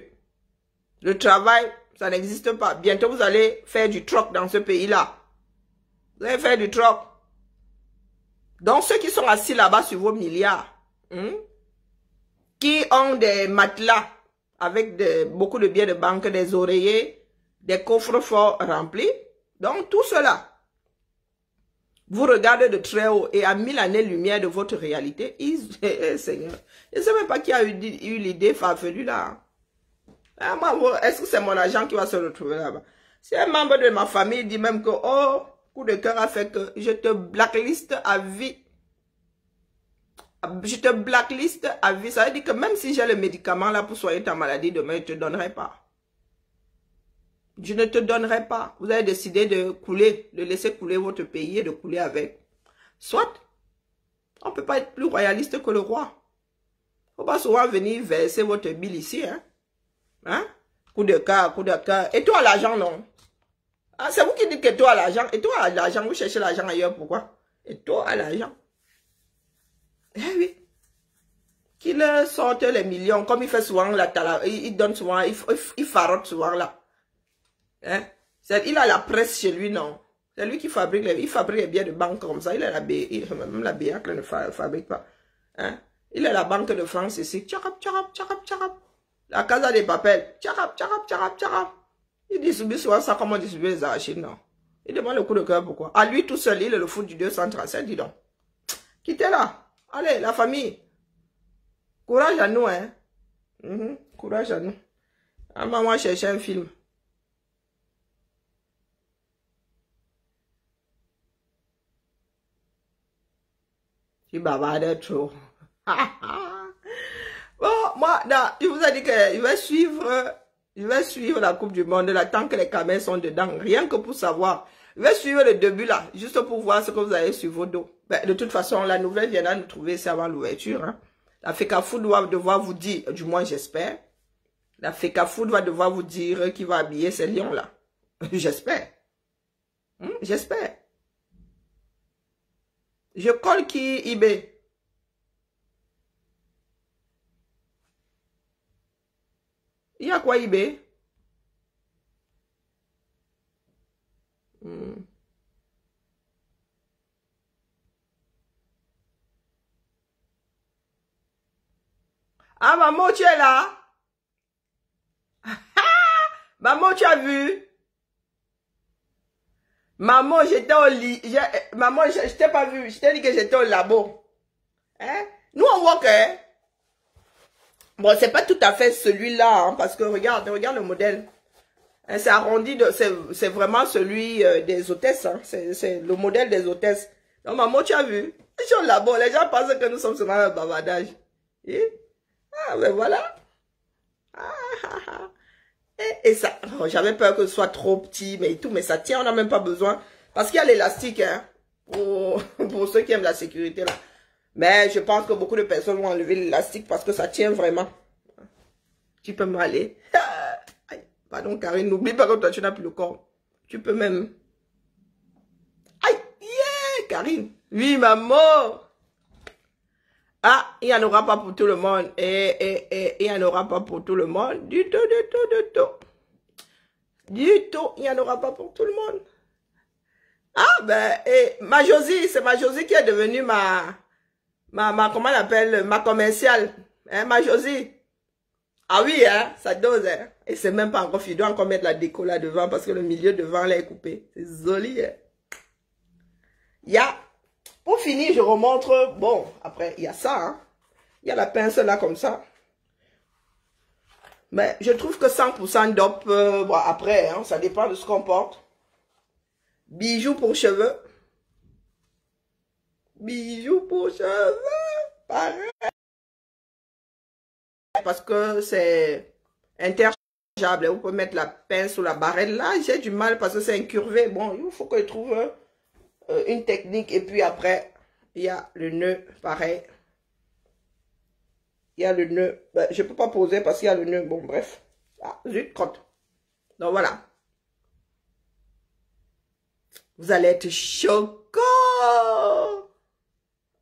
Le travail, ça n'existe pas. Bientôt, vous allez faire du troc dans ce pays-là. Vous allez faire du troc. Donc, ceux qui sont assis là-bas sur vos milliards, qui ont des matelas avec beaucoup de billets de banque, des oreillers, des coffres forts remplis, donc tout cela, vous regardez de très haut et à 1000 années-lumière de votre réalité, Seigneur, je ne sais même pas qui a eu l'idée farfelue là. Est-ce que c'est mon agent qui va se retrouver là-bas? Si un membre de ma famille dit même que, oh, coup de cœur a fait que je te blackliste à vie. Je te blackliste à vie. Ça veut dire que même si j'ai le médicament là pour soigner ta maladie, demain, je ne te donnerai pas. Je ne te donnerai pas. Vous avez décidé de couler, de laisser couler votre pays et de couler avec. Soit, on ne peut pas être plus royaliste que le roi. Il ne faut pas souvent venir verser votre bille ici, hein. Hein? Coup de cœur, coup de cœur. Et toi, l'argent, non? Ah, c'est vous qui dites que toi, l'argent. Et toi, l'argent, vous cherchez l'argent ailleurs, pourquoi? Et toi, l'argent. Eh oui. Qu'il sorte les millions, comme il fait souvent là, il donne souvent, il farote souvent là. Hein? Il a la presse chez lui, non? C'est lui qui fabrique il fabrique les billets de banque comme ça. Il a même la BIAC ne fabrique pas. Hein? Il a la Banque de France ici. Tcharap, tcharap, tcharap, tcharap. La Casa des Papels. Tcharap, tcharap, tcharap, tcharap. Il distribue souvent ça comme on distribue les archives, non? Il demande le coup de cœur, pourquoi? À lui tout seul, il est le foot du 237, dis donc. Quittez là. Allez, la famille. Courage à nous, hein. Courage à nous. Ah, maman cherchait un film. Tu bavardes trop. Bon, moi, je vous ai dit que je vais suivre la Coupe du Monde là, tant que les caméras sont dedans. Rien que pour savoir. Je vais suivre le début là, juste pour voir ce que vous avez sur vos dos. Ben, de toute façon, la nouvelle viendra nous trouver ici avant l'ouverture. Hein. La FECAFOOT doit devoir vous dire, du moins j'espère, la FECAFOOT va devoir vous dire qui va habiller ces lions-là. J'espère. J'espère. Je colle qui eBay. Il y a quoi eBay? Ah, maman, tu es là? Maman, tu as vu? Maman, j'étais au lit. Maman, je t'ai pas vu. Je t'ai dit que j'étais au labo. Hein? Nous, on voit que... Bon, c'est pas tout à fait celui-là, hein, parce que regarde le modèle. Hein, c'est arrondi, c'est vraiment celui des hôtesses. Hein, c'est le modèle des hôtesses. Donc, maman, tu as vu? Je suis au labo. Les gens pensent que nous sommes seulement un bavardage. Ah, ben voilà. Et ça, oh, j'avais peur que ce soit trop petit, mais tout, mais ça tient, on n'a même pas besoin. Parce qu'il y a l'élastique, hein, pour ceux qui aiment la sécurité, là. Mais je pense que beaucoup de personnes vont enlever l'élastique parce que ça tient vraiment. Tu peux m'aller. Pardon, Karine, n'oublie pas que toi, tu n'as plus le corps. Tu peux même. Aïe, yeah, Karine. Oui, maman. Ah, il n'y en aura pas pour tout le monde. Il n'y en aura pas pour tout le monde. Du tout. Du tout, il n'y en aura pas pour tout le monde. Ah, ben, ma Josie, c'est ma Josie qui est devenue comment on appelle, ma commerciale. Hein, ma Josie. Ah oui, hein, ça dose, hein. Et c'est même pas encore fini. Il doit encore mettre la déco là devant parce que le milieu devant là est coupé. C'est joli, hein. Pour finir, je remontre, bon, après, il y a ça, hein. Il y a la pince là, comme ça. Mais je trouve que 100% d'op, bon, après, hein, ça dépend de ce qu'on porte. Bijoux pour cheveux. Bijoux pour cheveux. Pareil. Parce que c'est interchangeable. Vous pouvez mettre la pince ou la barrette. Là, j'ai du mal parce que c'est incurvé. Bon, il faut que je trouve une technique. Et puis après, il y a le nœud, pareil. Il y a le nœud. Ben, je ne peux pas poser parce qu'il y a le nœud. Bon, bref. Ah, zut, crotte. Donc voilà. Vous allez être choqués.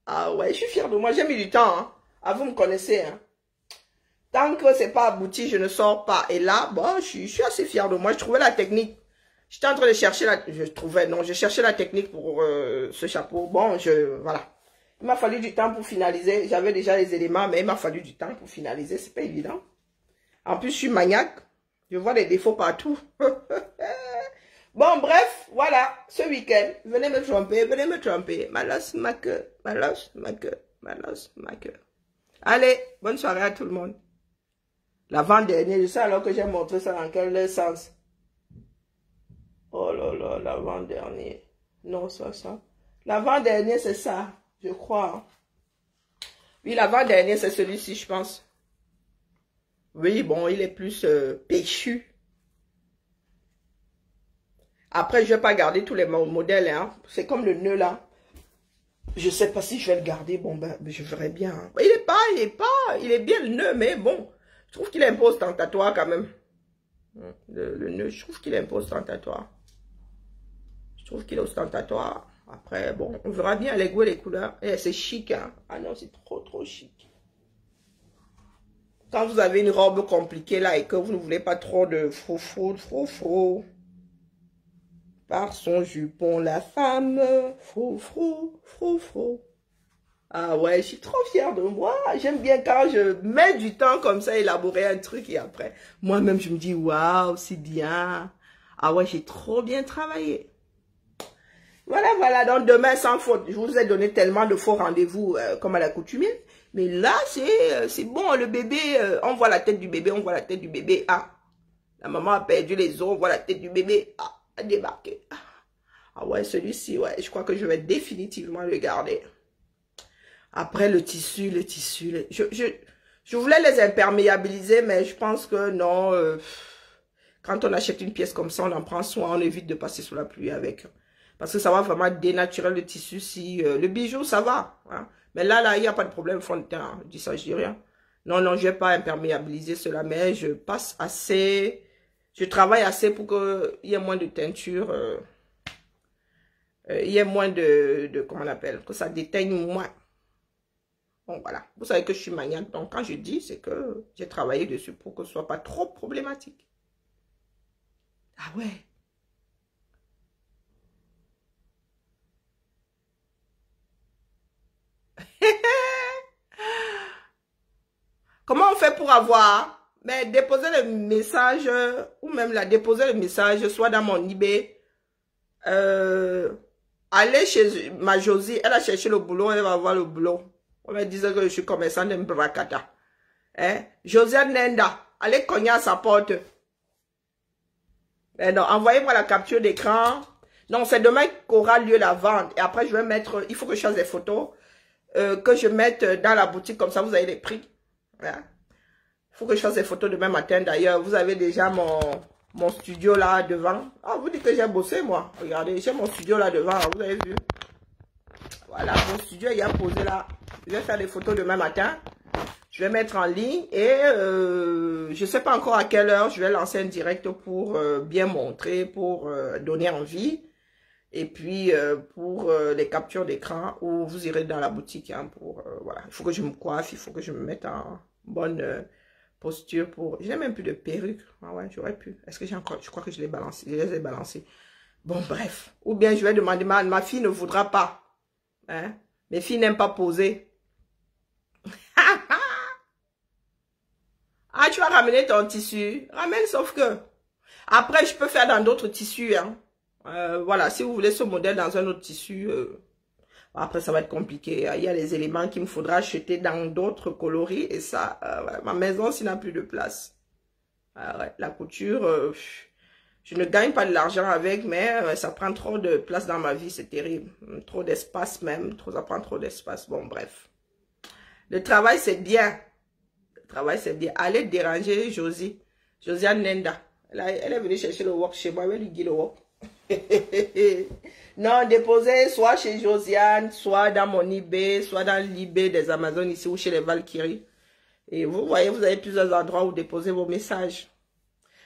Ah ouais, je suis fière de moi. J'ai mis du temps. Hein. Ah, vous me connaissez. Hein. Tant que c'est pas abouti, je ne sors pas. Et là, bon, je suis assez fière de moi. Je trouvais la technique. J'étais en train de chercher je cherchais la technique pour ce chapeau. Bon, voilà. Il m'a fallu du temps pour finaliser. J'avais déjà les éléments, mais il m'a fallu du temps pour finaliser. C'est pas évident. En plus, je suis maniaque. Je vois des défauts partout. Bon, bref, voilà. Ce week-end, venez me tromper, venez me tromper. Malos, ma queue, malos, ma queue, malos, ma queue. Allez, bonne soirée à tout le monde. L'avant-dernier, je sais alors que j'ai montré ça dans quel sens. Oh là là, l'avant-dernier. Non, c'est ça. L'avant-dernier, c'est ça, je crois. Oui, l'avant-dernier, c'est celui-ci, je pense. Oui, bon, il est plus péchu. Après, je ne vais pas garder tous les modèles. Hein. C'est comme le nœud là. Je ne sais pas si je vais le garder. Bon, ben, je ferai bien. Hein. Il est bien le nœud, mais bon. Je trouve qu'il impose tentatoire quand même. Le nœud, je trouve qu'il impose tentatoire. Je trouve qu'il est ostentatoire. Après, bon, on verra bien les goûts et les couleurs. Et c'est chic, hein. Ah non, c'est trop, trop chic. Quand vous avez une robe compliquée là et que vous ne voulez pas trop de frou-frou, par son jupon, la femme, frou-frou. Ah ouais, je suis trop fière de moi. J'aime bien quand je mets du temps comme ça, élaborer un truc et après, moi-même, je me dis, waouh, c'est bien. Ah ouais, j'ai trop bien travaillé. Voilà, donc demain, sans faute. Je vous ai donné tellement de faux rendez-vous comme à l'accoutumée. Mais là, c'est bon, le bébé, on voit la tête du bébé, on voit la tête du bébé. Ah, la maman a perdu les os, on voit la tête du bébé. Ah, a débarqué. Ah ouais, celui-ci, ouais, je crois que je vais définitivement le garder. Après, le tissu. Je voulais les imperméabiliser, mais je pense que non. Quand on achète une pièce comme ça, on en prend soin, on évite de passer sous la pluie avec. Parce que ça va vraiment dénaturer le tissu. Si le bijou, ça va. Hein. Mais là, il n'y a pas de problème fond de teint. Hein. Je dis ça, je dis rien. Non, je ne vais pas imperméabiliser cela, mais je passe assez. Je travaille assez pour qu'il y ait moins de teinture. Il y ait moins comment on appelle, que ça déteigne moins. Bon, voilà. Vous savez que je suis maniaque. Donc, quand je dis, c'est que j'ai travaillé dessus pour que ce ne soit pas trop problématique. Ah ouais. Comment on fait pour avoir? Mais déposer le message, ou même déposer le message, soit dans mon eBay. Allez chez ma Josie, elle a cherché le boulot, elle va avoir le boulot. On me disait que je suis commerçant d'un bracata. Hein? Josiane Nenda, allez cogner à sa porte. Mais non, envoyez-moi la capture d'écran. Non, c'est demain qu'aura lieu la vente. Et après, je vais mettre, il faut que je fasse des photos, que je mette dans la boutique, comme ça vous avez les prix. Hein? Il faut que je fasse des photos demain matin. D'ailleurs, vous avez déjà mon studio là devant. Ah, vous dites que j'ai bossé, moi. Regardez, j'ai mon studio là devant, vous avez vu. Voilà, mon studio il est posé là. Je vais faire des photos demain matin. Je vais mettre en ligne et je ne sais pas encore à quelle heure je vais lancer un direct pour bien montrer, pour donner envie. Et puis pour les captures d'écran où vous irez dans la boutique. Hein, voilà, il faut que je me coiffe, il faut que je me mette en bonne posture pour... Je n'ai même plus de perruque. Ah ouais, j'aurais pu. Est-ce que j'ai encore... Je crois que je les ai balancés. Bon, bref. Ou bien je vais demander, ma fille ne voudra pas. Hein? Mes filles n'aiment pas poser. Ah, tu vas ramener ton tissu. Ramène, sauf que... Après, je peux faire dans d'autres tissus. Hein. Voilà, si vous voulez ce modèle dans un autre tissu... Après, ça va être compliqué. Il y a les éléments qu'il me faudra acheter dans d'autres coloris. Et ça, ouais, ma maison, s'il n'a plus de place. Ouais, la couture, je ne gagne pas de l'argent avec, mais ça prend trop de place dans ma vie. C'est terrible. Trop d'espace même. Ça prend trop d'espace. Bon, bref. Le travail, c'est bien. Le travail, c'est bien. Allez déranger Josie. Josiane Nenda. Elle est venue chercher le wok chez moi. Elle lui dit le wok. Non, déposer soit chez Josiane, soit dans mon eBay, soit dans l'eBay des Amazones ici ou chez les Valkyries. Et vous voyez, vous avez plusieurs endroits où déposer vos messages.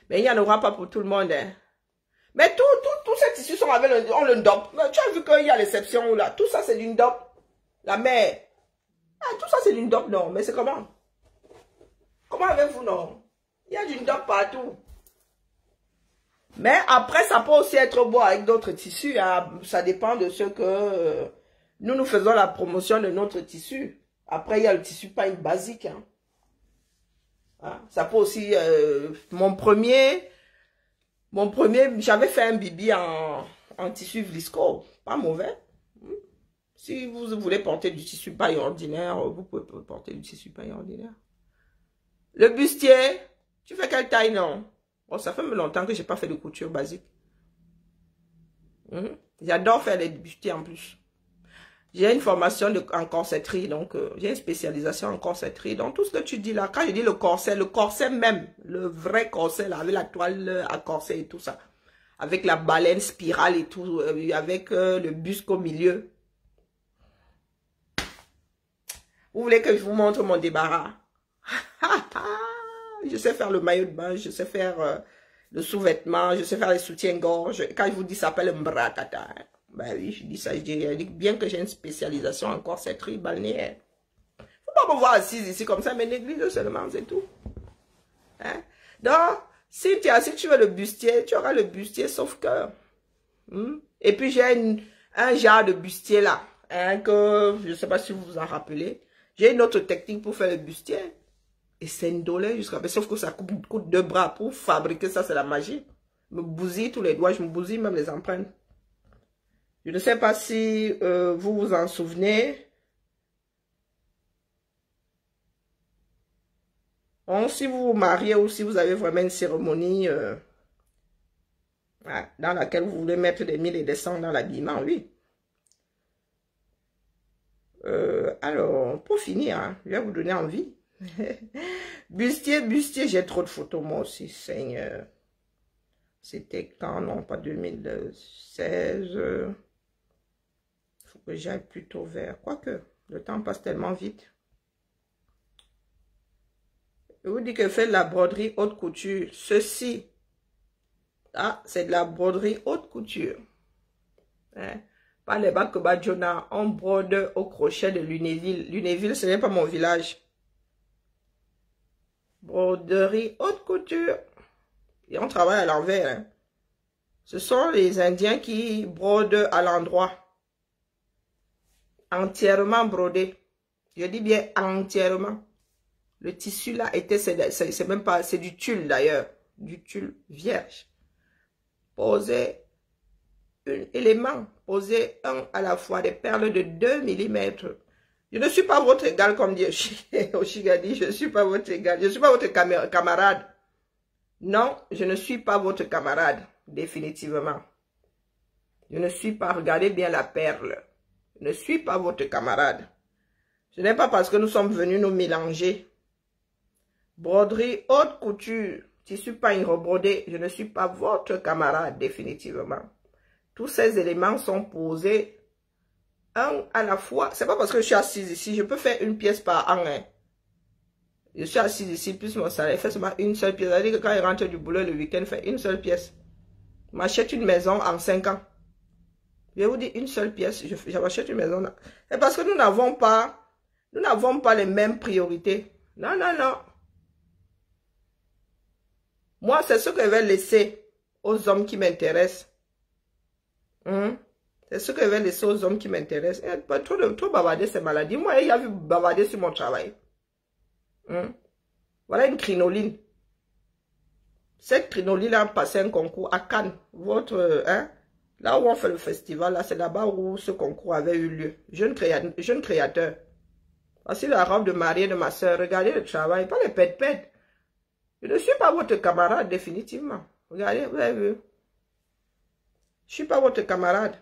Mais il n'y en aura pas pour tout le monde. Hein. Mais tous ces tissus sont avec on le dope. Tu as vu qu'il y a l'exception là. Tout ça, c'est d'une dope. La mère. Ah, tout ça, c'est d'une dope, non. Mais c'est comment? Comment avez-vous, non? Il y a d'une dope partout. Mais après, ça peut aussi être beau avec d'autres tissus. Hein. Ça dépend de ce que... nous faisons la promotion de notre tissu. Après, il y a le tissu paille basique. Hein. Hein? Ça peut aussi... mon premier, j'avais fait un bibi en tissu Vlisco. Pas mauvais. Si vous voulez porter du tissu paille ordinaire, vous pouvez porter du tissu paille ordinaire. Le bustier, tu fais quelle taille, non? Oh, ça fait longtemps que je n'ai pas fait de couture basique. J'adore faire les bustiers en plus. J'ai une formation en corsetterie, donc j'ai une spécialisation en corsetterie. Donc tout ce que tu dis là, quand je dis le corset même, le vrai corset là, avec la toile à corset et tout ça, avec la baleine spirale et tout, avec le buste au milieu. Vous voulez que je vous montre mon débarras? Je sais faire le maillot de bain, je sais faire le sous-vêtement, je sais faire les soutiens-gorge. Quand je vous dis ça s'appelle un brakata. Ben oui, je dis ça, je dis bien que j'ai une spécialisation en corsetterie balnéaire. Faut pas me voir assise ici comme ça, mais néglige seulement, c'est tout. Hein? Donc, si tu veux le bustier, tu auras le bustier sauf cœur. Et puis j'ai un genre de bustier là, hein, que je ne sais pas si vous vous en rappelez. J'ai une autre technique pour faire le bustier. Et c'est une douleur jusqu'à... Sauf que ça coûte 2 bras pour fabriquer ça, c'est la magie. Je me bousille tous les doigts, je me bousille même les empreintes. Je ne sais pas si vous vous en souvenez. Si vous vous mariez ou si vous avez vraiment une cérémonie dans laquelle vous voulez mettre des 1000 et des 100 dans l'habillement, oui. Alors, pour finir, hein, je vais vous donner envie. Bustier, j'ai trop de photos moi aussi, Seigneur. C'était quand? Non, pas 2016. Il faut que j'aille plutôt vers... Quoique, le temps passe tellement vite. Je vous dis que fait de la broderie haute couture. Ceci, c'est de la broderie haute couture. Hein? Pas les bacs Badjona, on brode au crochet de Lunéville. Lunéville, ce n'est pas mon village. Broderie haute couture. Et on travaille à l'envers. Hein. Ce sont les Indiens qui brodent à l'endroit. Entièrement brodé. Je dis bien entièrement. Le tissu là était, c'est même pas, c'est du tulle d'ailleurs. Du tulle vierge. Posez un élément. Posez un à la fois. Des perles de 2 mm. Je ne suis pas votre égal, comme dit Oshiga dit. Je ne suis pas votre égal. Je ne suis pas votre camarade. Non, je ne suis pas votre camarade. Définitivement. Je ne suis pas, regardez bien la perle. Je ne suis pas votre camarade. Ce n'est pas parce que nous sommes venus nous mélanger. Broderie haute couture. Tissu pagne rebrodé. Je ne suis pas votre camarade, définitivement. Tous ces éléments sont posés un à la fois. C'est pas parce que je suis assise ici. Je peux faire une pièce par an. Hein. Je suis assise ici, plus mon salaire fait seulement une seule pièce. C'est-à-dire que quand il rentre du boulot le week-end, fait une seule pièce. Je m'achète une maison en 5 ans. Je vous dis une seule pièce. Je m'achète une maison. C'est parce que nous n'avons pas les mêmes priorités. Non, non, non. Moi, c'est ce que je vais laisser aux hommes qui m'intéressent. C'est ce que je vais laisser aux hommes qui m'intéressent. Trop bavarder, c'est maladie. Moi, il y a vu bavarder sur mon travail. Voilà une crinoline. Cette crinoline a passé un concours à Cannes. Là où on fait le festival, là, c'est là-bas où ce concours avait eu lieu. Jeune créateur. Voici la robe de mariée de ma soeur. Regardez le travail, pas les pète-pète. Je ne suis pas votre camarade, définitivement. Regardez, vous avez vu. Je ne suis pas votre camarade.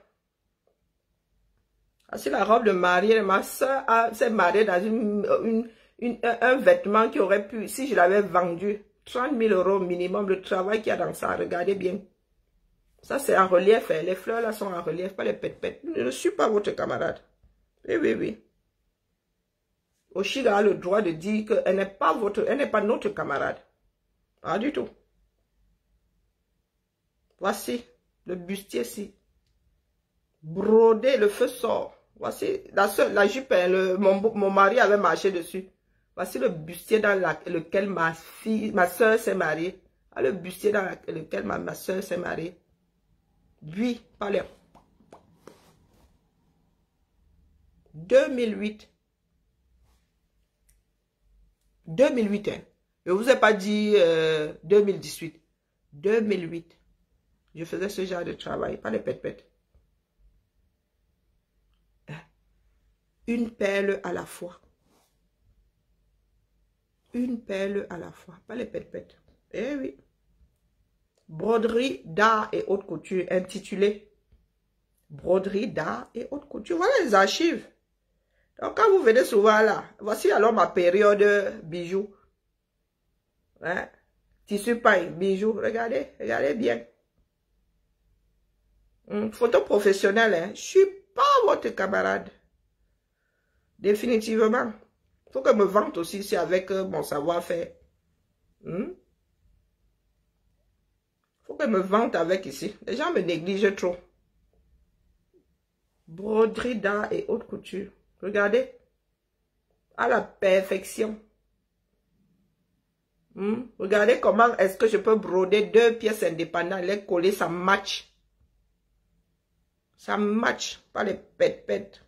Voici la robe de mariée de ma soeur. S'est mariée dans un vêtement qui aurait pu, si je l'avais vendu, 30 000 € minimum, le travail qu'il y a dans ça. Regardez bien. Ça, c'est en relief. Les fleurs là sont en relief, pas les pète-pète. Je ne suis pas votre camarade. Oui, oui, oui. Oshiga a le droit de dire qu'elle n'est pas notre camarade. Pas du tout. Voici le bustier ici. Brodé, le feu sort. Voici la jupe, mon mari avait marché dessus. Voici le bustier dans lequel ma soeur s'est mariée. Ah, le bustier dans lequel ma soeur s'est mariée. Lui, par les... 2008. 2008, hein. Je ne vous ai pas dit 2018. 2008. Je faisais ce genre de travail, pas les pète-pète. Une perle à la fois. Une perle à la fois, pas les pète-pète. Eh oui. Broderie d'art et haute couture, intitulée Broderie d'art et haute couture. Voilà les archives. Donc quand vous venez souvent là, voici alors ma période bijoux. Hein? Tissu paille, bijoux, regardez, regardez bien. Photo professionnelle, hein? Je ne suis pas votre camarade. Définitivement. Il faut que je me vante aussi ici avec mon savoir-faire. Il faut que je me vante avec ici. Les gens me négligent trop. Broderie d'art et haute couture. Regardez. À la perfection. Regardez comment est-ce que je peux broder 2 pièces indépendantes. Les coller, ça match. Ça match. Pas les pète-pète.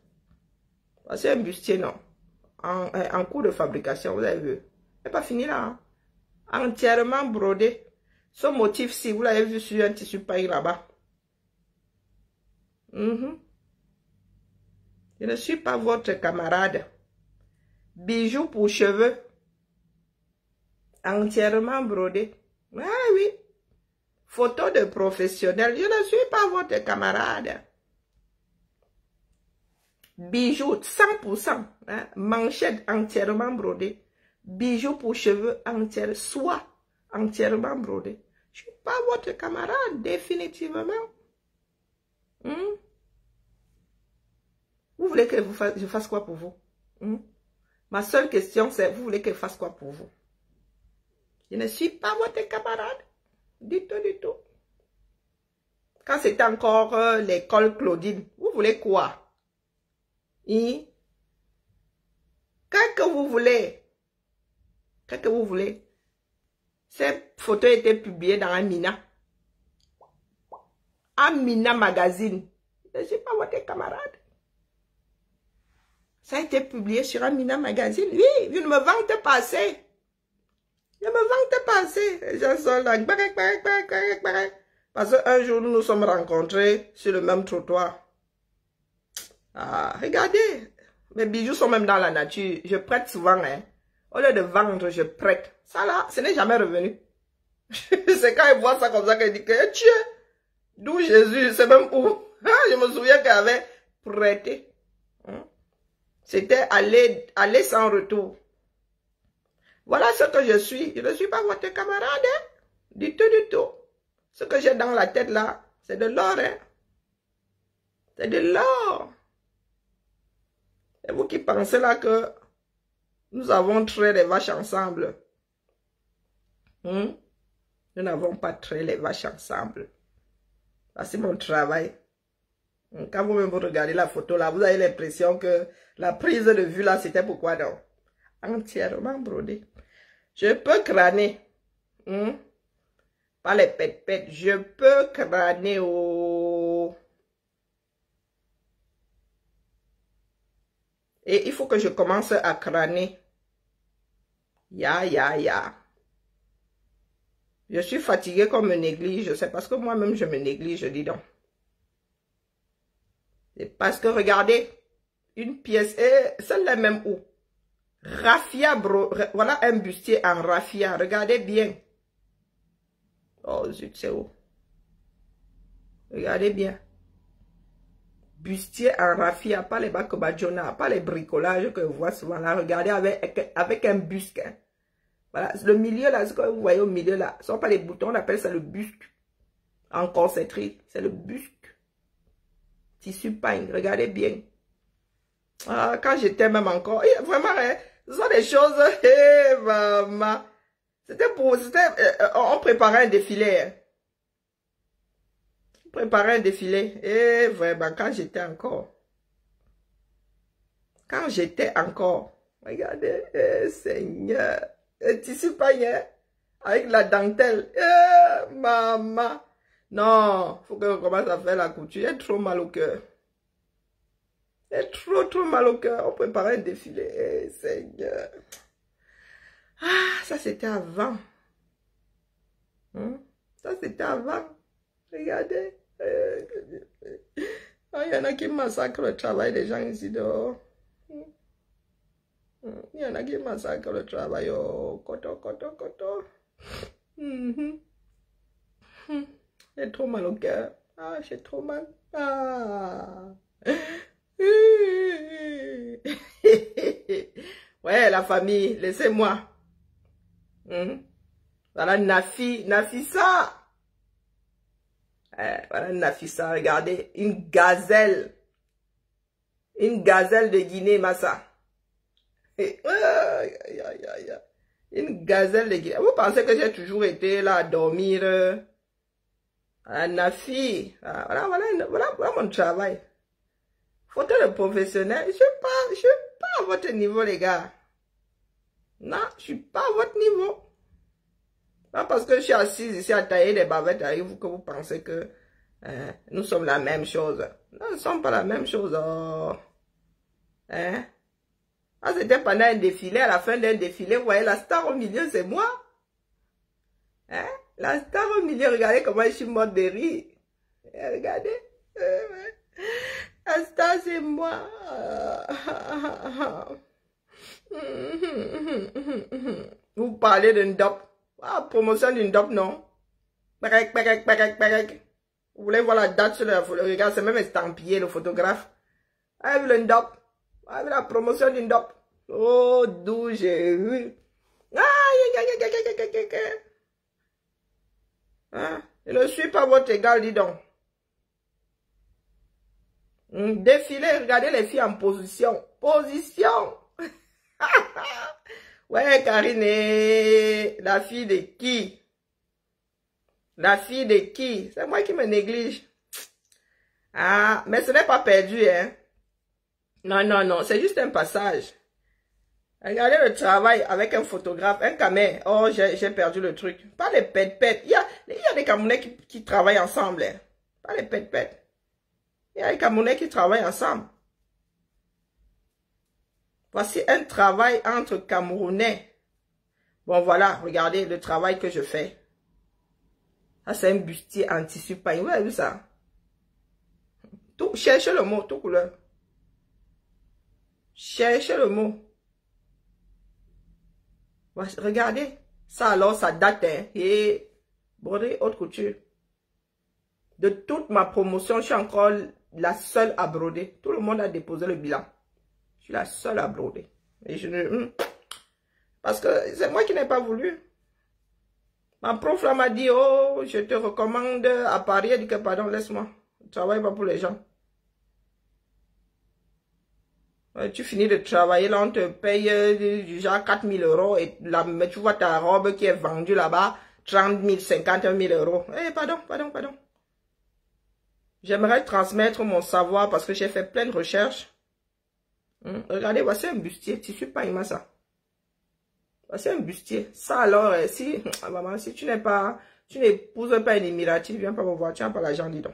C'est un bustier, non. En cours de fabrication, vous avez vu. C'est pas fini là. Hein? Entièrement brodé. Ce motif-ci, vous l'avez vu sur un tissu paille là-bas. Je ne suis pas votre camarade. Bijoux pour cheveux. Entièrement brodé. Ah oui. Photo de professionnel. Je ne suis pas votre camarade. Bijoux 100%. Hein? Manchette entièrement brodée. Bijoux pour cheveux entièrement. Soie entièrement brodée. Je ne suis pas votre camarade, définitivement. Vous voulez que je fasse quoi pour vous? Ma seule question, c'est, vous voulez que je fasse quoi pour vous? Je ne suis pas votre camarade. Du tout, du tout. Quand c'était encore l'école Claudine, vous voulez quoi? Quand que vous voulez. Quand que vous voulez. Cette photo était publiée dans Amina. Amina Magazine. Je ne suis pas votre camarade. Ça a été publié sur Amina Magazine. Oui, je ne me vante pas assez. Je ne me vante pas assez. Les gens sont là. Parce qu'un jour, nous nous sommes rencontrés sur le même trottoir. Ah, regardez. Mes bijoux sont même dans la nature. Je prête souvent, hein. Au lieu de vendre, je prête. Ça là, ce n'est jamais revenu. C'est quand il voit ça comme ça qu'il dit que Dieu, d'où Jésus, c'est même où. Je me souviens qu'elle avait prêté. C'était aller sans retour. Voilà ce que je suis. Je ne suis pas votre camarade. Hein? Du tout, du tout. Ce que j'ai dans la tête là, c'est de l'or. Hein? C'est de l'or. Et vous qui pensez là que nous avons trait les vaches ensemble. Nous n'avons pas trait les vaches ensemble. C'est mon travail. Quand vous-même vous regardez la photo là, vous avez l'impression que la prise de vue là, c'était pourquoi non? Entièrement brodé. Je peux crâner. Pas les pète-pète. Je peux crâner au... Et il faut que je commence à crâner. Ya. Je suis fatiguée qu'on me néglige. C'est parce que moi-même je me néglige, dis donc. C'est parce que, regardez, une pièce, et celle-là même où? Raffia, voilà un bustier en raffia. Regardez bien. Oh, zut, c'est où? Regardez bien. Bustier en raffia, pas les bakobadjona, pas les bricolages que vous voyez souvent là. Regardez avec un busque. Hein. Voilà, le milieu là, ce que vous voyez au milieu là, ce ne sont pas les boutons, on appelle ça le busque. En corsetterie, c'est le busque. Tissu pagne, regardez bien. Ah, quand j'étais même encore, vraiment, hein, ce sont des choses, maman. On préparait un défilé. Hein. On préparait un défilé. Vraiment, quand j'étais encore. Quand j'étais encore, regardez, Seigneur, un tissu païen avec la dentelle. Maman. Non, faut que je commence à faire la couture. J'ai trop mal au cœur. J'ai trop mal au cœur. On préparait un défilé. Seigneur. Ah, ça c'était avant. Ça c'était avant. Regardez. Il y en a qui massacrent le travail des gens ici dehors. Il y en a qui massacrent le travail. Oh, coton. J'ai trop mal au cœur. Ah, j'ai trop mal. Ah. Ouais, la famille, laissez-moi. Voilà Nafissa. Voilà Nafissa, regardez. Une gazelle. Une gazelle de Guinée, Massa. Une gazelle de Guinée. Vous pensez que j'ai toujours été là à dormir? Nafi. Voilà mon travail. Photo de professionnel. Je suis pas à votre niveau, les gars. Non, je suis pas à votre niveau. Pas parce que je suis assise ici à tailler des bavettes avec vous que vous pensez que nous sommes la même chose. Non, nous ne sommes pas la même chose. Oh. Hein? Ah, c'était pendant un défilé. À la fin d'un défilé, vous voyez, la star au milieu, c'est moi. Hein? La star au milieu, regardez comment je suis morte de rire. Regardez. La star, c'est moi. Vous parlez d'une dope. Ah, promotion d'une dope, non? Vous voulez voir la date sur le regard, c'est même estampillé, le photographe. Ah, vu le dope. Ah, vu la promotion d'une dope. Oh, d'où j'ai vu. Ah, je ne suis pas votre égal, dis donc. Défilé, regardez les filles en position. Position. Ouais, Karine, la fille de qui? La fille de qui? C'est moi qui me néglige. Ah, mais ce n'est pas perdu, hein. Non, c'est juste un passage. Regardez le travail avec un photographe, un camé. Oh, j'ai perdu le truc. Pas les pète-pète. Il y a des Camerounais qui travaillent ensemble. Hein. Pas les pète-pète. Il y a des Camerounais qui travaillent ensemble. Voici un travail entre Camerounais. Bon, voilà, regardez le travail que je fais. Ça, c'est un bustier en tissu paille. Vous avez vu ça? Tout, cherchez le mot, tout couleur. Cherchez le mot. Regardez. Ça, alors, ça date. Hein, et brodé, haute couture. De toute ma promotion, je suis encore la seule à broder. Tout le monde a déposé le bilan. Je suis la seule à broder. Et je ne... Parce que c'est moi qui n'ai pas voulu. Ma prof là m'a dit, oh, je te recommande à Paris. Elle dit que, pardon, laisse-moi. Je ne travaille pas pour les gens. Tu finis de travailler, là, on te paye du genre 4 000 €. Et là, tu vois ta robe qui est vendue là-bas, 30 000, 51 000 €. Eh, pardon. J'aimerais transmettre mon savoir parce que j'ai fait plein de recherches. Regardez, voici un bustier. Tissu paille ça. Voici un bustier. Ça alors, si, maman, si tu n'épouses pas un Émirati, viens pas me voir. Tu n'as pas l'argent, dis donc.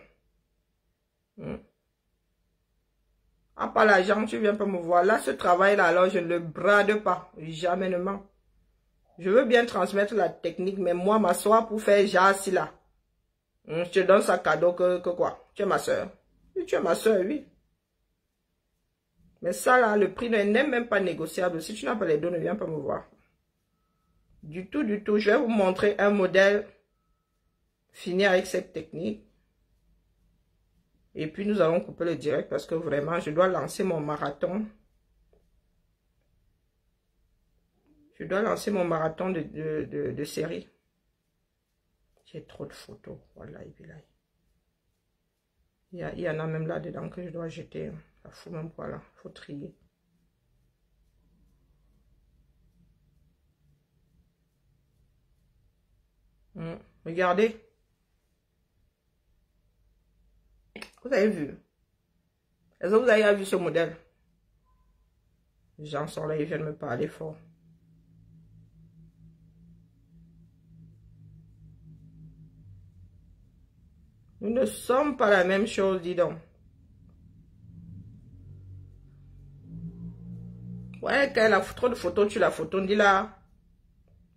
Ah, pas l'argent, tu viens pas me voir. Là, ce travail-là, alors, je ne le brade pas. Jamais ne ment. Je veux bien transmettre la technique, mais moi, m'asseoir pour faire jassi là. Je te donne ça cadeau que quoi? Tu es ma soeur. Oui, tu es ma soeur, oui. Mais ça là, le prix n'est même pas négociable. Si tu n'as pas les deux, ne viens pas me voir. Du tout. Je vais vous montrer un modèle fini avec cette technique. Et puis nous allons couper le direct parce que vraiment, je dois lancer mon marathon. Je dois lancer mon marathon de série. J'ai trop de photos. Voilà, il y en a même là dedans que je dois jeter. Ça fout même quoi là. Il faut trier. Regardez. Vous avez vu? Est-ce que vous avez vu ce modèle? Les gens sont là, ils viennent me parler fort. Nous ne sommes pas la même chose, dis donc. Ouais, quand elle a trop de photos, tu la photos, dis là.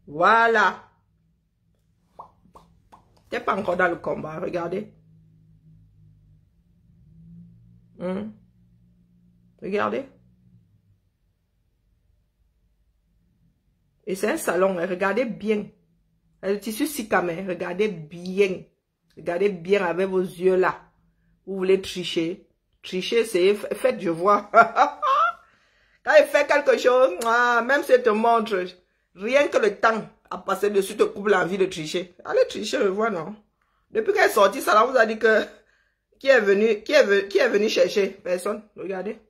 Voilà. T'es pas encore dans le combat, regardez. Regardez. Et c'est un salon, hein, regardez bien. Le tissu Sikame, regardez bien. Regardez bien avec vos yeux là. Vous voulez tricher. Tricher, c'est... Faites, je vois. Quand il fait quelque chose, même si elle te montre, rien que le temps à passer dessus te coupe l'envie de tricher. Allez tricher, je vois, non? Depuis qu'elle est sortie, ça là vous a dit que... Qui est venu chercher? Personne. Regardez.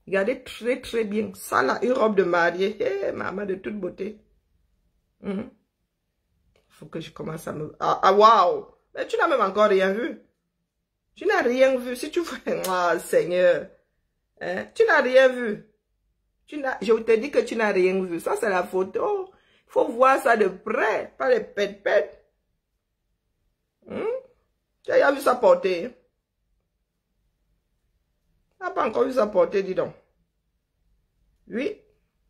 Regardez très très bien. Ça là, une robe de mariée. Hey, maman de toute beauté. Faut que je commence à me... waouh! Mais tu n'as même encore rien vu. Tu n'as rien vu. Si tu fais... Ah, Seigneur. Hein? Tu n'as rien vu. Je te dis que tu n'as rien vu. Ça, c'est la photo. Il faut voir ça de près. Pas les pètes-pètes. Tu as vu ça porter? Tu n'as pas encore vu ça porter, dis donc. Oui.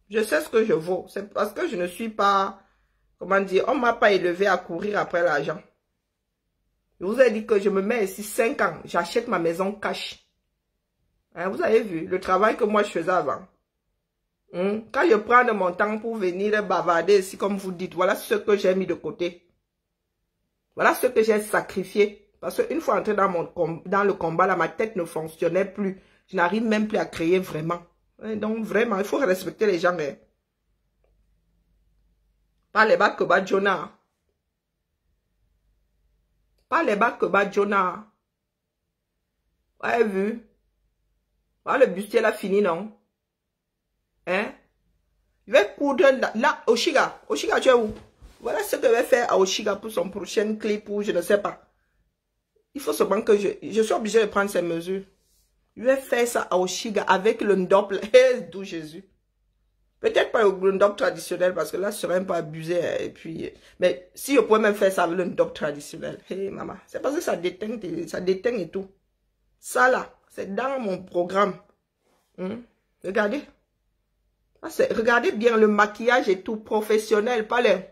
Je sais ce que je vaux. C'est parce que je ne suis pas... Comment dire? On ne m'a pas élevé à courir après l'argent. Je vous ai dit que je me mets ici 5 ans. J'achète ma maison cash. Hein, vous avez vu le travail que moi je faisais avant. Quand je prends de mon temps pour venir bavarder ici, comme vous dites, voilà ce que j'ai mis de côté. Voilà ce que j'ai sacrifié. Parce qu'une fois entré dans le combat, là, ma tête ne fonctionnait plus. Je n'arrive même plus à créer vraiment. Et donc vraiment, il faut respecter les gens. Hein. Pas les bas que bas Jonah. Pas les bas que bas Jonah. Vous avez vu? Voilà, le bustier là fini, non? Hein? Je vais coudre là, Oshiga. Oshiga, tu es où? Voilà ce que je vais faire à Oshiga pour son prochain clip ou je ne sais pas. Il faut seulement que je suis obligé de prendre ces mesures. Je vais faire ça à Oshiga avec le ndop, d'où Jésus. Peut-être pas le ndop traditionnel parce que là, je serais un peu abusé. Et puis, mais si je pouvais même faire ça avec le ndop traditionnel. Hey, maman, c'est parce que ça déteint et tout. Ça là, c'est dans mon programme. Regardez. Regardez bien le maquillage et tout professionnel, pas les...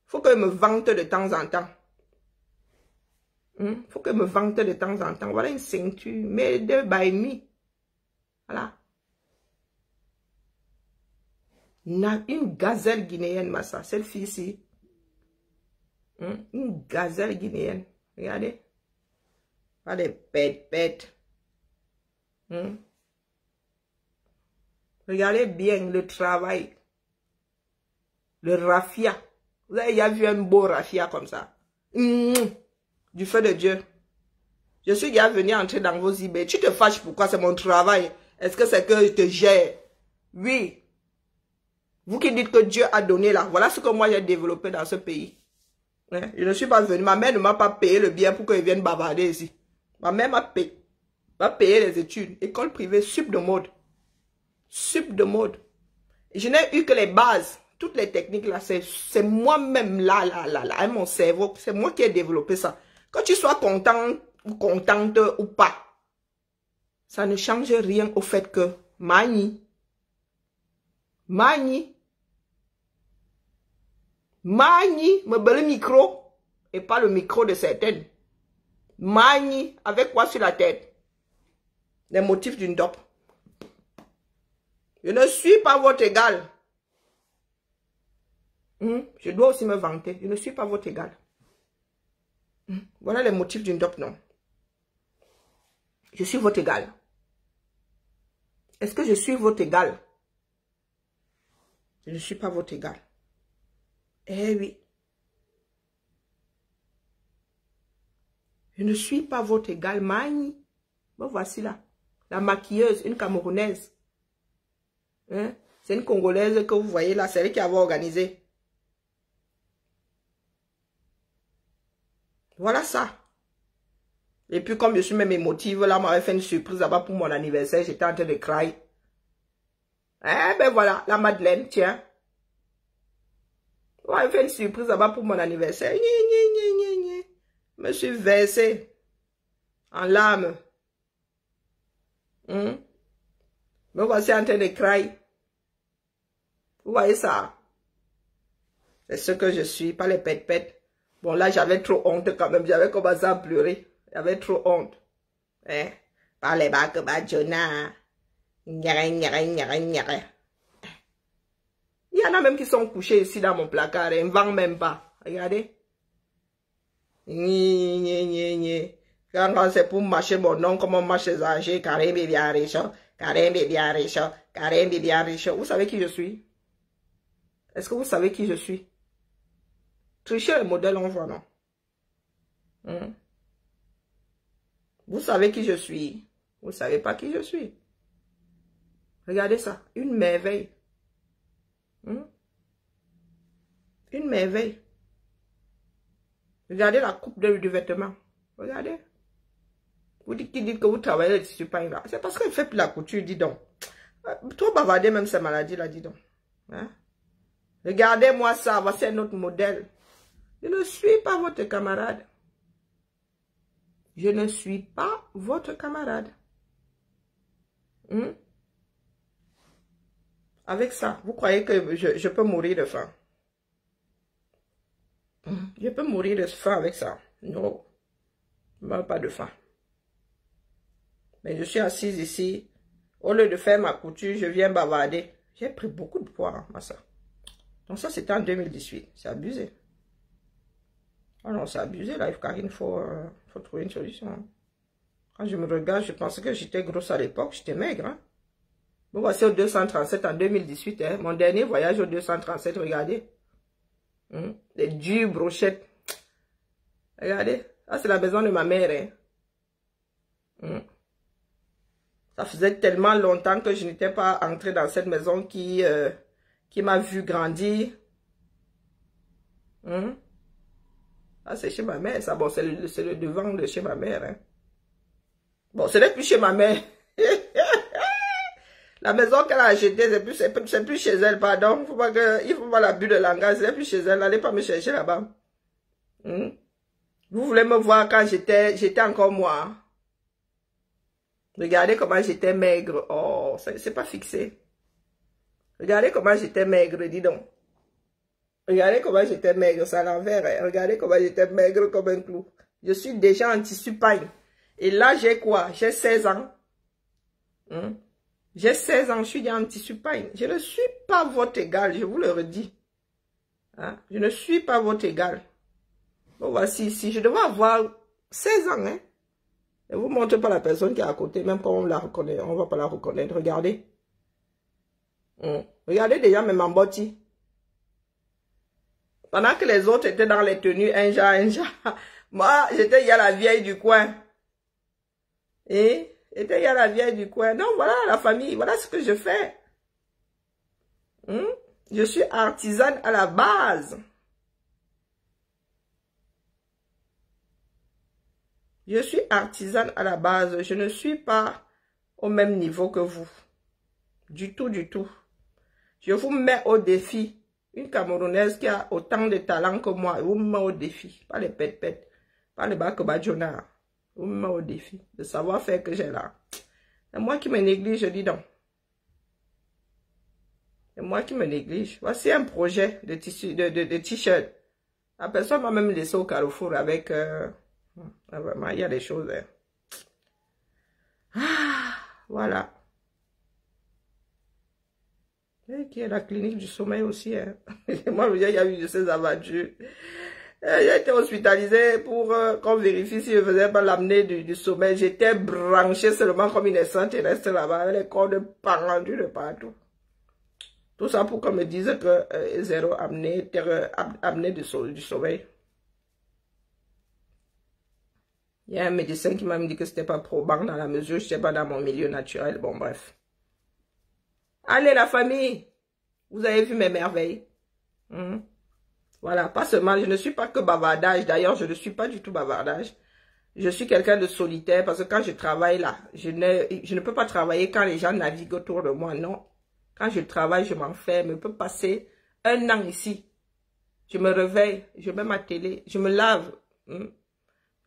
Faut que je me vante de temps en temps. Faut que je me vante de temps en temps. Voilà une ceinture, mais 2 by me. Voilà. Une gazelle guinéenne, massa. Cette fille-ci. Une gazelle guinéenne. Regardez. Pas des pètes. Regardez bien le travail. Le raffia. Vous avez déjà vu un beau raffia comme ça? Du feu de Dieu. Je suis déjà venu entrer dans vos eBay. Tu te fâches pourquoi? C'est mon travail. Est-ce que c'est que je te gère? Oui. Vous qui dites que Dieu a donné là. Voilà ce que moi j'ai développé dans ce pays. Hein? Je ne suis pas venu. Ma mère ne m'a pas payé le bien pour que je vienne bavarder ici. Ma mère m'a payé les études. École privée, sup de mode. Sup de mode. Et je n'ai eu que les bases. Toutes les techniques là, c'est moi-même là, avec mon cerveau. C'est moi qui ai développé ça. Que tu sois content ou contente ou pas, ça ne change rien au fait que Mani me bat le micro et pas le micro de certaines. Mani, avec quoi sur la tête? Les motifs d'une dope. Je ne suis pas votre égal. Je dois aussi me vanter. Je ne suis pas votre égal. Voilà les motifs d'une dope, non. Je suis votre égal. Est-ce que je suis votre égal? Je ne suis pas votre égal. Eh oui. Je ne suis pas votre égal, Mani. Bon, voici là. La maquilleuse, une Camerounaise. Hein? C'est une Congolaise que vous voyez là. C'est elle qui avait organisé. Voilà ça. Et puis, comme je suis même émotive, là, on m'avait fait une surprise là-bas pour mon anniversaire. J'étais en train de crier. Eh ben voilà, la Madeleine, tiens. On m'avait fait une surprise là-bas pour mon anniversaire. Je me suis versée en larmes. Me voici en train de crier. Vous voyez ça? C'est ce que je suis, pas les pète-pète. Bon, là, j'avais trop honte quand même. J'avais commencé à pleurer. J'avais trop honte. Hein? Pas les bacs, Jonah. Il y en a même qui sont couchés ici dans mon placard. Ils ne vendent même pas. Regardez. Quand c'est pour marcher mon nom, comment on marche les âgés. Karim est bien riche. Karim est bien riche. Karim est bien riche. Vous savez qui je suis? Est-ce que vous savez qui je suis? Tricher le modèle, on voit, non? Vous savez qui je suis? Vous ne savez pas qui je suis? Regardez ça. Une merveille. Une merveille. Regardez la coupe du vêtement. Regardez. Vous dites que vous travaillez le tissu pain là. C'est parce qu'il fait plus la couture, dis donc. Trop bavarder même ces maladies là, dis donc. Hein? Regardez-moi ça. Voici un autre modèle. Je ne suis pas votre camarade. Je ne suis pas votre camarade. Avec ça, vous croyez que je peux mourir de faim? Je peux mourir de faim avec ça. Non, je ne meurs pas de faim. Mais je suis assise ici. Au lieu de faire ma couture, je viens bavarder. J'ai pris beaucoup de poids, ma soeur. Donc ça, c'était en 2018. C'est abusé. Oh non, c'est abusé, là. Il faut trouver une solution. Hein. Quand je me regarde, je pensais que j'étais grosse à l'époque. J'étais maigre, hein. Bon, voici au 237 en 2018. Hein. Mon dernier voyage au 237, regardez. Les dures brochettes. Regardez. Ça, c'est la maison de ma mère. Hein. Ça faisait tellement longtemps que je n'étais pas entrée dans cette maison qui m'a vu grandir. Ah, c'est chez ma mère, ça. Bon, c'est le devant de chez ma mère. Hein. Bon, ce n'est plus chez ma mère. La maison qu'elle a achetée, c'est plus chez elle, pardon. Il faut pas l'abus de langage, c'est plus chez elle. N'allez pas me chercher là-bas. Vous voulez me voir quand j'étais encore moi. Regardez comment j'étais maigre. Oh, c'est pas fixé. Regardez comment j'étais maigre, dis donc. Regardez comment j'étais maigre, c'est à l'envers. Hein. Regardez comment j'étais maigre comme un clou. Je suis déjà en tissu paille. Et là, j'ai quoi? J'ai 16 ans. J'ai 16 ans, je suis déjà en tissu paille. Je ne suis pas votre égal, je vous le redis. Hein? Je ne suis pas votre égal. Bon, voici ici, je devais avoir 16 ans. Hein? Ne vous montrez pas la personne qui est à côté, même quand on la reconnaît, on ne va pas la reconnaître. Regardez. Regardez déjà mes mambotis. Pendant que les autres étaient dans les tenues, un genre. Moi, j'étais il y a la vieille du coin. Et j'étais il y a la vieille du coin. Non, voilà la famille, voilà ce que je fais. Je suis artisane à la base. Je suis artisane à la base. Je ne suis pas au même niveau que vous. Du tout, du tout. Je vous mets au défi. Une Camerounaise qui a autant de talent que moi, vous me met au défi. Pas les pète-pète. Pas les bacs-badjona. Vous me met au défi. De savoir-faire que j'ai là. C'est moi qui me néglige, je dis donc. C'est moi qui me néglige. Voici un projet de tissu, de t-shirt. La personne m'a même laissé au Carrefour avec... vraiment, il y a des choses. Hein. Ah, voilà. Et qui est la clinique du sommeil aussi. Hein. Moi, il y a eu de ces aventures. J'ai été hospitalisée pour qu'on vérifie si je ne faisais pas l'amener du sommeil. J'étais branchée seulement comme une extraterrestre là-bas, avec les corps de pendus de partout. Tout ça pour qu'on me dise que zéro amené du sommeil. Il y a un médecin qui m'a dit que c'était pas probant dans la mesure où je n'étais pas dans mon milieu naturel. Bon, bref. Allez, la famille. Vous avez vu mes merveilles. Voilà, pas seulement, je ne suis pas que bavardage. D'ailleurs, je ne suis pas du tout bavardage. Je suis quelqu'un de solitaire parce que quand je travaille là, je ne peux pas travailler quand les gens naviguent autour de moi, non. Quand je travaille, je m'enferme. Je peux passer un an ici. Je me réveille, je mets ma télé, je me lave.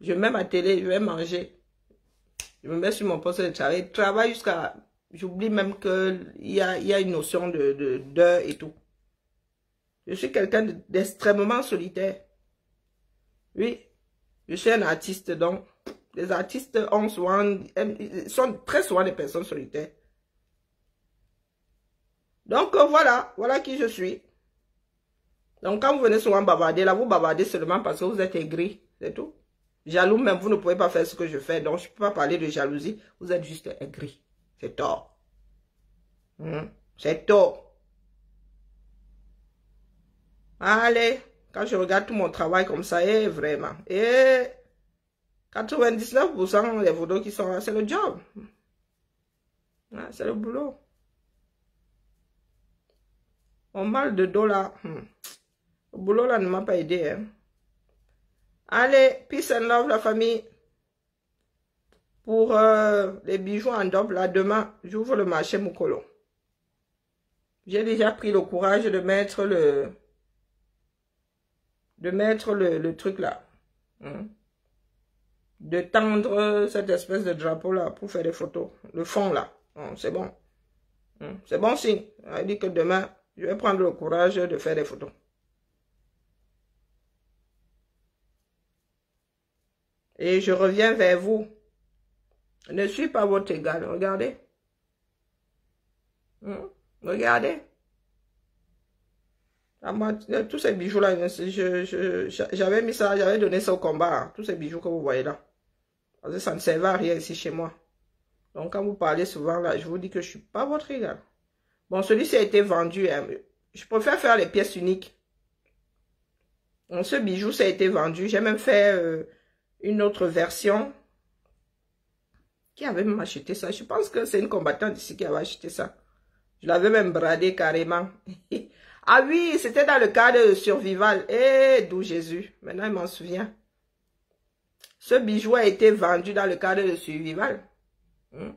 Je mets ma télé, je vais manger. Je me mets sur mon poste de travail. Je travaille jusqu'à... J'oublie même qu'il y a une notion d'heure et tout. Je suis quelqu'un d'extrêmement solitaire. Oui, je suis un artiste, donc les artistes sont très souvent des personnes solitaires. Donc voilà qui je suis. Donc quand vous venez souvent bavarder, là vous bavardez seulement parce que vous êtes aigri, c'est tout. Jaloux même, vous ne pouvez pas faire ce que je fais, donc je ne peux pas parler de jalousie, vous êtes juste aigri. C'est tort. C'est tort. Allez, quand je regarde tout mon travail comme ça, vraiment, 99% des photos qui sont là, c'est le job. C'est le boulot. On mal de dos là. Le boulot là ne m'a pas aidé. Hein. Allez, peace and love la famille. Pour les bijoux en double, là, demain, j'ouvre le marché Mukolo. J'ai déjà pris le courage de mettre le truc là. De tendre cette espèce de drapeau là pour faire des photos. Le fond là. C'est bon. C'est bon signe. Elle dit que demain, je vais prendre le courage de faire des photos. Et je reviens vers vous. Je ne suis pas votre égal. Regardez. Regardez. Tous ces bijoux-là, j'avais mis ça, j'avais donné ça au combat. Tous ces bijoux que vous voyez là. Parce que ça ne servait à rien ici chez moi. Donc quand vous parlez souvent là, je vous dis que je ne suis pas votre égal. Bon, celui-ci a été vendu. Hein. Je préfère faire les pièces uniques. Donc, ce bijou, ça a été vendu. J'ai même fait une autre version. Qui avait même acheté ça? Je pense que c'est une combattante ici qui avait acheté ça. Je l'avais même bradé carrément. Ah oui, c'était dans le cadre de Survival. D'où Jésus. Maintenant, il m'en souvient. Ce bijou a été vendu dans le cadre de Survival. Oui.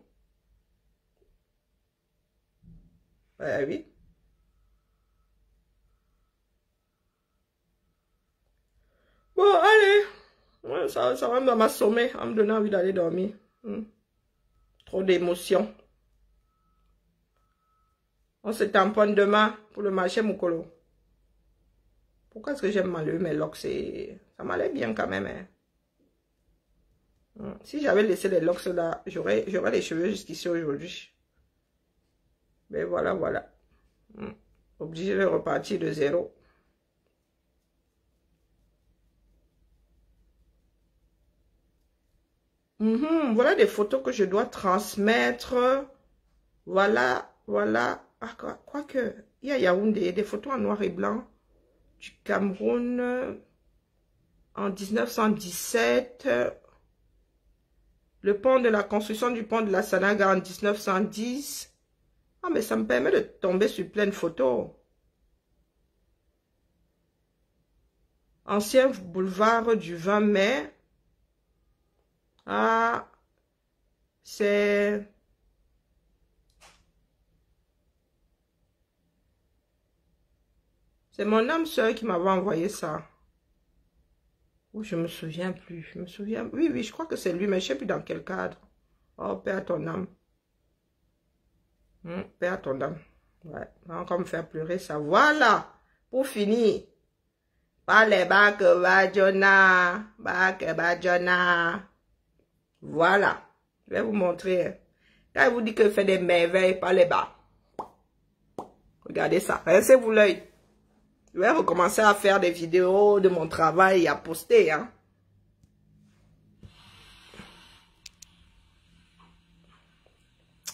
Bon, allez. Ouais, ça va m'assommer, en me donnant envie d'aller dormir. Trop d'émotions. On se tamponne demain pour le marché Mukolo. Pourquoi est-ce que j'aime m'enlever mes locks? Ça m'allait bien quand même. Hein. Si j'avais laissé les locks là, j'aurais les cheveux jusqu'ici aujourd'hui. Mais voilà. Obligé de repartir de zéro. Voilà des photos que je dois transmettre. Voilà. Ah, quoique, il y a Yaoundé, des photos en noir et blanc du Cameroun en 1917. Le pont de la construction du pont de la Sanaga en 1910. Ah, mais ça me permet de tomber sur plein de photos. Ancien boulevard du 20 mai. Ah, c'est mon âme sœur qui m'avait envoyé ça. Oh, je me souviens plus. Oui, je crois que c'est lui, mais je ne sais plus dans quel cadre. Oh, paix à ton âme. Paix à ton âme. Ouais, on va encore me faire pleurer ça. Voilà, pour finir. Voilà. Je vais vous montrer. Quand il vous dit que fait des merveilles, pas les bas. Regardez ça. Rincez-vous l'œil. Je vais recommencer à faire des vidéos de mon travail et à poster. Hein.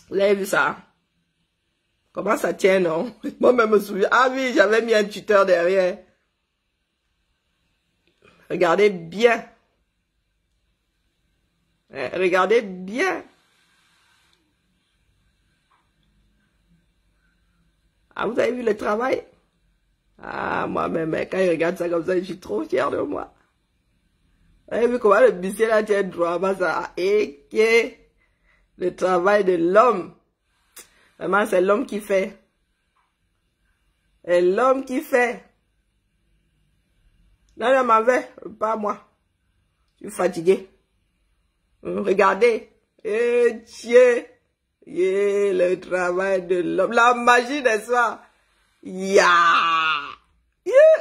Vous avez vu ça? Comment ça tient, non? Moi-même me souviens. Ah oui, j'avais mis un tuteur derrière. Regardez bien. Regardez bien. Ah, vous avez vu le travail? Ah, moi-même, quand il regarde ça comme ça, je suis trop fière de moi. Vous avez vu comment le monsieur là tient droit, ça. Et le travail de l'homme. Vraiment, c'est l'homme qui fait. C'est l'homme qui fait. Non, non, m'avait, pas moi. Je suis fatigué. Regardez. Et Dieu. Le travail de l'homme. La magie de soi.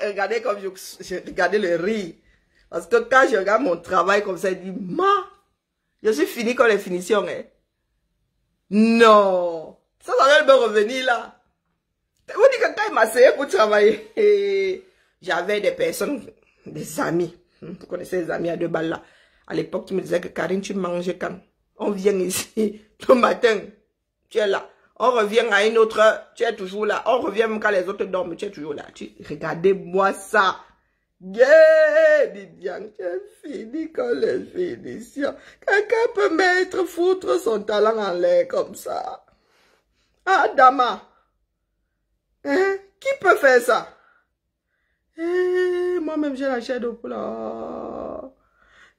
Regardez comme je regardais le riz. Parce que quand je regarde mon travail comme ça, je dis, je suis fini comme les finitions. Hein. Non. Ça va me revenir là. Vous dites que quand il m'a essayé pour travailler, j'avais des personnes, des amis. Vous connaissez les amis à 2 balles là. À l'époque, qui me disaient que Karine, tu manges quand on vient ici le matin, tu es là. On revient à une autre heure, tu es toujours là. On revient même quand les autres dorment, tu es toujours là. Regardez-moi ça. Didiane, tu es fini comme les finitions. Quelqu'un peut foutre son talent en l'air comme ça. Ah, Dama. Hein? Qui peut faire ça? Moi-même, j'ai la chair de poule.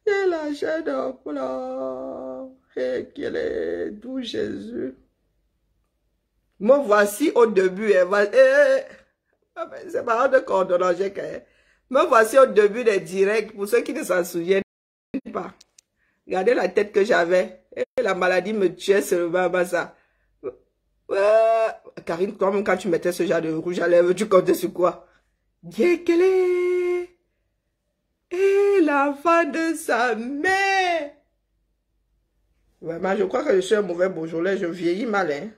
J'ai la chair de poule. Qu'il est doux, Jésus. Me voici au début. C'est pas de coordonnage. Me voici au début des directs. Pour ceux qui ne s'en souviennent pas. Regardez la tête que j'avais. La maladie me tuait seulement ça. Karine, toi-même, quand tu mettais ce genre de rouge à lèvres, tu comptais sur quoi? Et la fin de sa mère. Vraiment, je crois que je suis un mauvais Beaujolais, je vieillis mal, hein.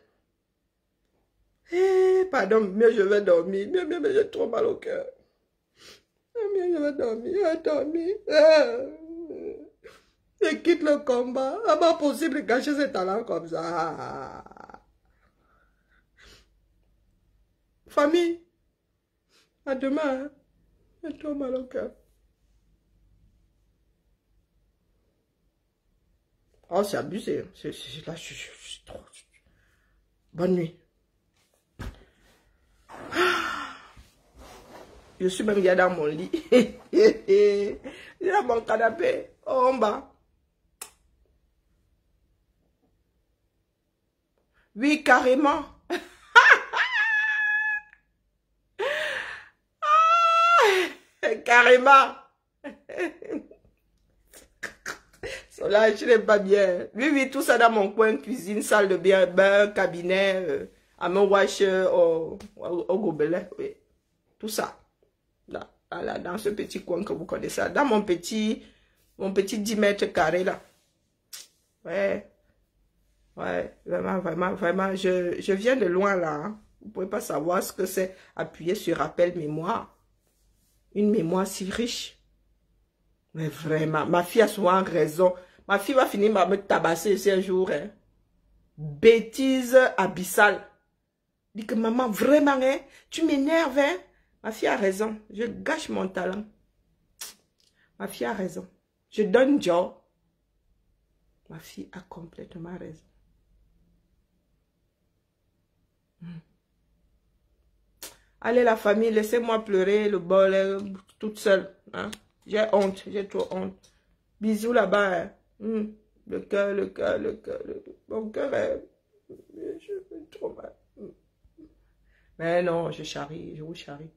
Pardon, mieux je vais dormir. Mieux, j'ai trop mal au cœur. Mieux, je vais dormir. Je quitte le combat. C'est pas possible de cacher ses talents comme ça. Famille, à demain, hein. J'ai trop mal au cœur. Oh, c'est abusé. Là, je suis trop... Bonne nuit. Je suis même bien dans mon lit. J'ai dans mon canapé. Oh, en bas. Oui, carrément. Carrément. Là, je n'ai pas bien. Oui, tout ça dans mon coin, cuisine, salle de bain, cabinet, à mon wash au gobelet, oui. Tout ça. Là, dans ce petit coin que vous connaissez, dans mon petit 10 mètres carrés là. Ouais, vraiment, je viens de loin là. Hein. Vous ne pouvez pas savoir ce que c'est appuyer sur rappel mémoire. Une mémoire si riche. Mais vraiment, ma fille a souvent raison. Ma fille va finir par me tabasser ici un jour. Hein. Bêtise abyssale. Dit que maman, vraiment, hein, tu m'énerves. Hein. Ma fille a raison. Je gâche mon talent. Ma fille a raison. Je donne job. Ma fille a complètement raison. Allez la famille, laissez-moi pleurer le bol toute seule. Hein? J'ai honte, j'ai trop honte. Bisous là-bas. Hein? Le cœur. Mon cœur est... Je fais trop mal. Mais non, je vous charrie.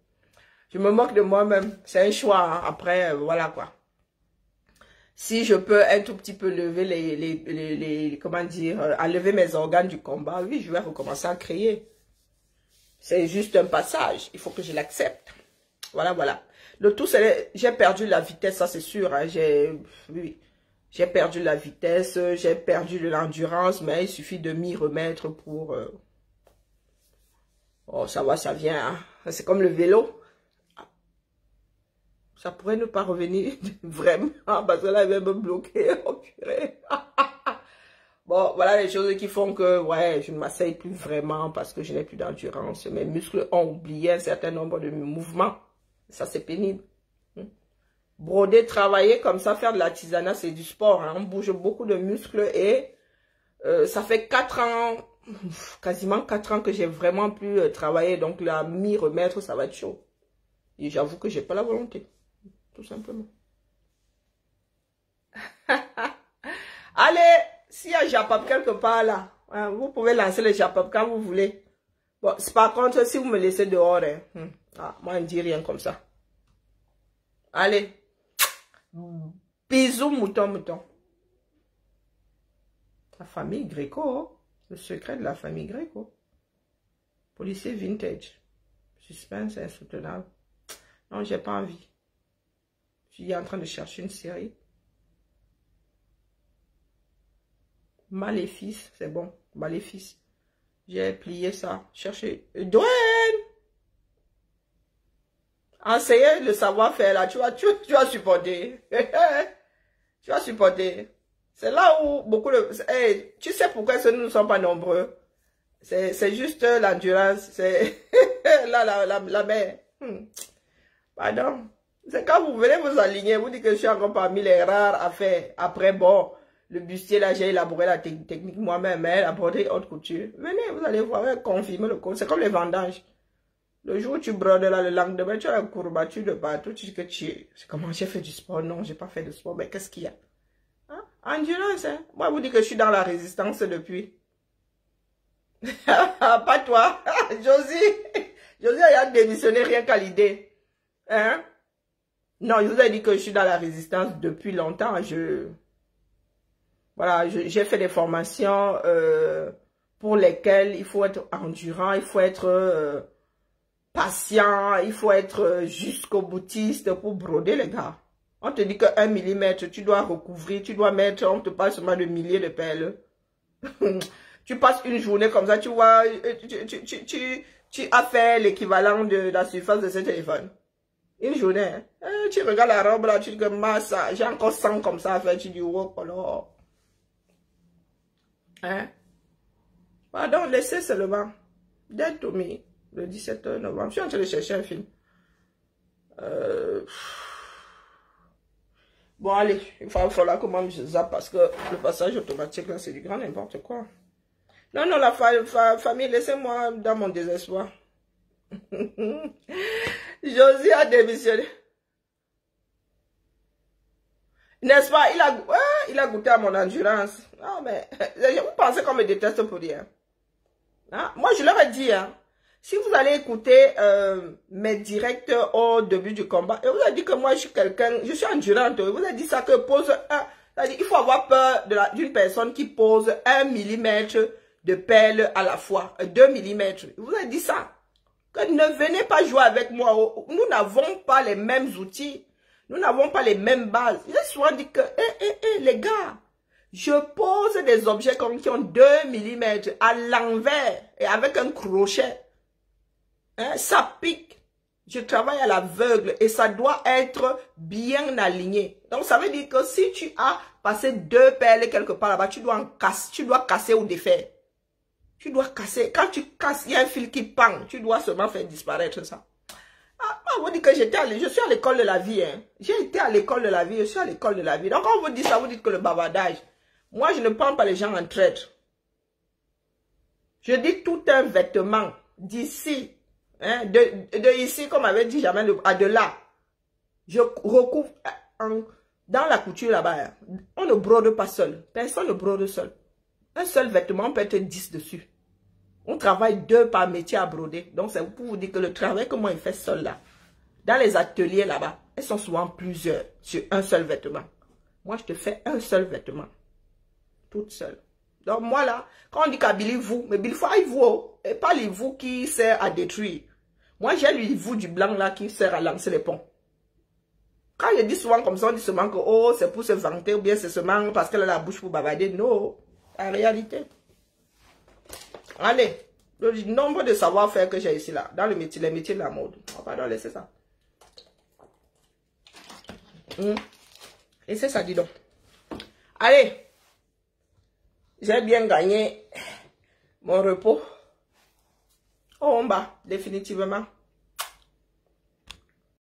Je me moque de moi-même. C'est un choix. Hein? Après, voilà quoi. Si je peux un tout petit peu lever comment dire, enlever mes organes du combat, oui, je vais recommencer à créer. C'est juste un passage. Il faut que je l'accepte. Voilà. Le tout, c'est... J'ai perdu la vitesse, ça c'est sûr. Hein. J'ai perdu la vitesse, j'ai perdu de l'endurance, mais il suffit de m'y remettre pour... Oh, ça va, ça vient. Hein. C'est comme le vélo. Ça pourrait ne pas revenir vraiment, parce que là, il va me bloquer. Oh, purée. Bon, voilà les choses qui font que, ouais, je ne m'asseye plus vraiment parce que je n'ai plus d'endurance. Mes muscles ont oublié un certain nombre de mouvements. Ça, c'est pénible. Broder, travailler comme ça, faire de l'artisanat, c'est du sport. Hein. On bouge beaucoup de muscles et ça fait 4 ans, quasiment 4 ans que j'ai vraiment pu travailler. Donc, là, m'y remettre, ça va être chaud. Et j'avoue que j'ai pas la volonté, tout simplement. Allez, s'il y a Japap quelque part là, hein, vous pouvez lancer le Japap quand vous voulez. Bon, par contre, si vous me laissez dehors, hein, moi, je ne dis rien comme ça. Allez. Bisous, mouton, mouton. La famille Gréco. Le secret de la famille Gréco. Policier vintage. Suspense insoutenable. Non, j'ai pas envie. Je suis en train de chercher une série. Maléfice, c'est bon. Maléfice. J'ai plié ça. Cherchez. Dwayne! Enseignez le savoir-faire là. Tu vas supporter. Tu vas supporter. C'est là où beaucoup de... Hey, tu sais pourquoi nous ne sommes pas nombreux? C'est juste l'endurance. C'est la mer. Pardon. C'est quand vous venez vous aligner, vous dites que je suis encore parmi les rares à faire. Après, bon, le bustier là, j'ai élaboré la technique moi-même, la broderie haute couture. Venez, vous allez voir, confirmer le cours. C'est comme les vendages. Le jour où tu brodes là, le lendemain, tu as la courbature de partout. Tu dis que c'est comment j'ai fait du sport? Non, j'ai pas fait de sport. Mais qu'est-ce qu'il y a? Hein? Endurance, hein? Moi, je vous dis que je suis dans la résistance depuis. Pas toi. Josie a démissionné rien qu'à l'idée. Hein? Non, je vous ai dit que je suis dans la résistance depuis longtemps. Voilà, j'ai fait des formations pour lesquelles il faut être endurant, il faut être patient, il faut être jusqu'au boutiste pour broder, les gars. On te dit que 1 millimètre, tu dois recouvrir, tu dois mettre, on te parle seulement de milliers de perles. Tu passes une journée comme ça, tu vois, tu as fait l'équivalent de la surface de ce téléphone. Une journée, hein. Tu regardes la robe là, tu dis que masse, j'ai encore 100 comme ça à faire, tu dis, oh, alors. Hein? Pardon, laissez seulement. Dead to me, le 17 novembre. Je suis en train de chercher un film. Bon, allez, il va falloir que moi je zappe parce que le passage automatique là, c'est du grand n'importe quoi. Non, non, la famille, laissez-moi dans mon désespoir. Josie a démissionné. N'est-ce pas? Il a goûté à mon endurance. Non, mais vous pensez qu'on me déteste pour rien. Hein? Moi, je leur ai dit, hein, si vous allez écouter mes directs au début du combat, et vous avez dit que moi, je suis quelqu'un, je suis endurante. Vous avez dit ça que pose il faut avoir peur d'une personne qui pose 1 millimètre de perles à la fois, 2 millimètres. Vous avez dit ça. Que ne venez pas jouer avec moi. Nous n'avons pas les mêmes outils. Nous n'avons pas les mêmes bases. J'ai souvent dit que, les gars, je pose des objets qui ont 2 millimètres à l'envers et avec un crochet. Hein, ça pique. Je travaille à l'aveugle et ça doit être bien aligné. Donc, ça veut dire que si tu as passé 2 perles quelque part là-bas, tu dois casser ou défaire. Tu dois casser. Quand tu casses, il y a un fil qui pend. Tu dois seulement faire disparaître ça. On vous dit que je suis à l'école de la vie. Hein. J'ai été à l'école de la vie. Je suis à l'école de la vie. Donc, quand on vous dit ça, vous dites que le bavardage. Moi, je ne prends pas les gens en traître. Je dis tout un vêtement d'ici. Hein, de ici, comme avait dit jamais, à de là. Je recouvre dans la couture là-bas. On ne brode pas seul. Personne ne brode seul. Un seul vêtement, on peut être 10 dessus. On travaille 2 par métier à broder. Donc, c'est pour vous dire que le travail que moi, je fais seul là, dans les ateliers là-bas, elles sont souvent plusieurs sur un seul vêtement. Moi, je te fais un seul vêtement. Toute seule. Donc, moi là, quand on dit qu'habillez vous, mais il faut vous, et pas les vous qui sert à détruire. Moi, j'ai le vous du blanc là qui sert à lancer les ponts. Quand je dis souvent comme ça, on dit seulement que oh, c'est pour se vanter ou bien c'est seulement parce qu'elle a la bouche pour bavarder. Non, en réalité. Allez, le nombre de savoir-faire que j'ai ici là, dans les métiers de la mode. Oh, pardon, laissez ça. Laissez ça, dis donc. Allez, j'ai bien gagné mon repos. Oh, on bat, définitivement.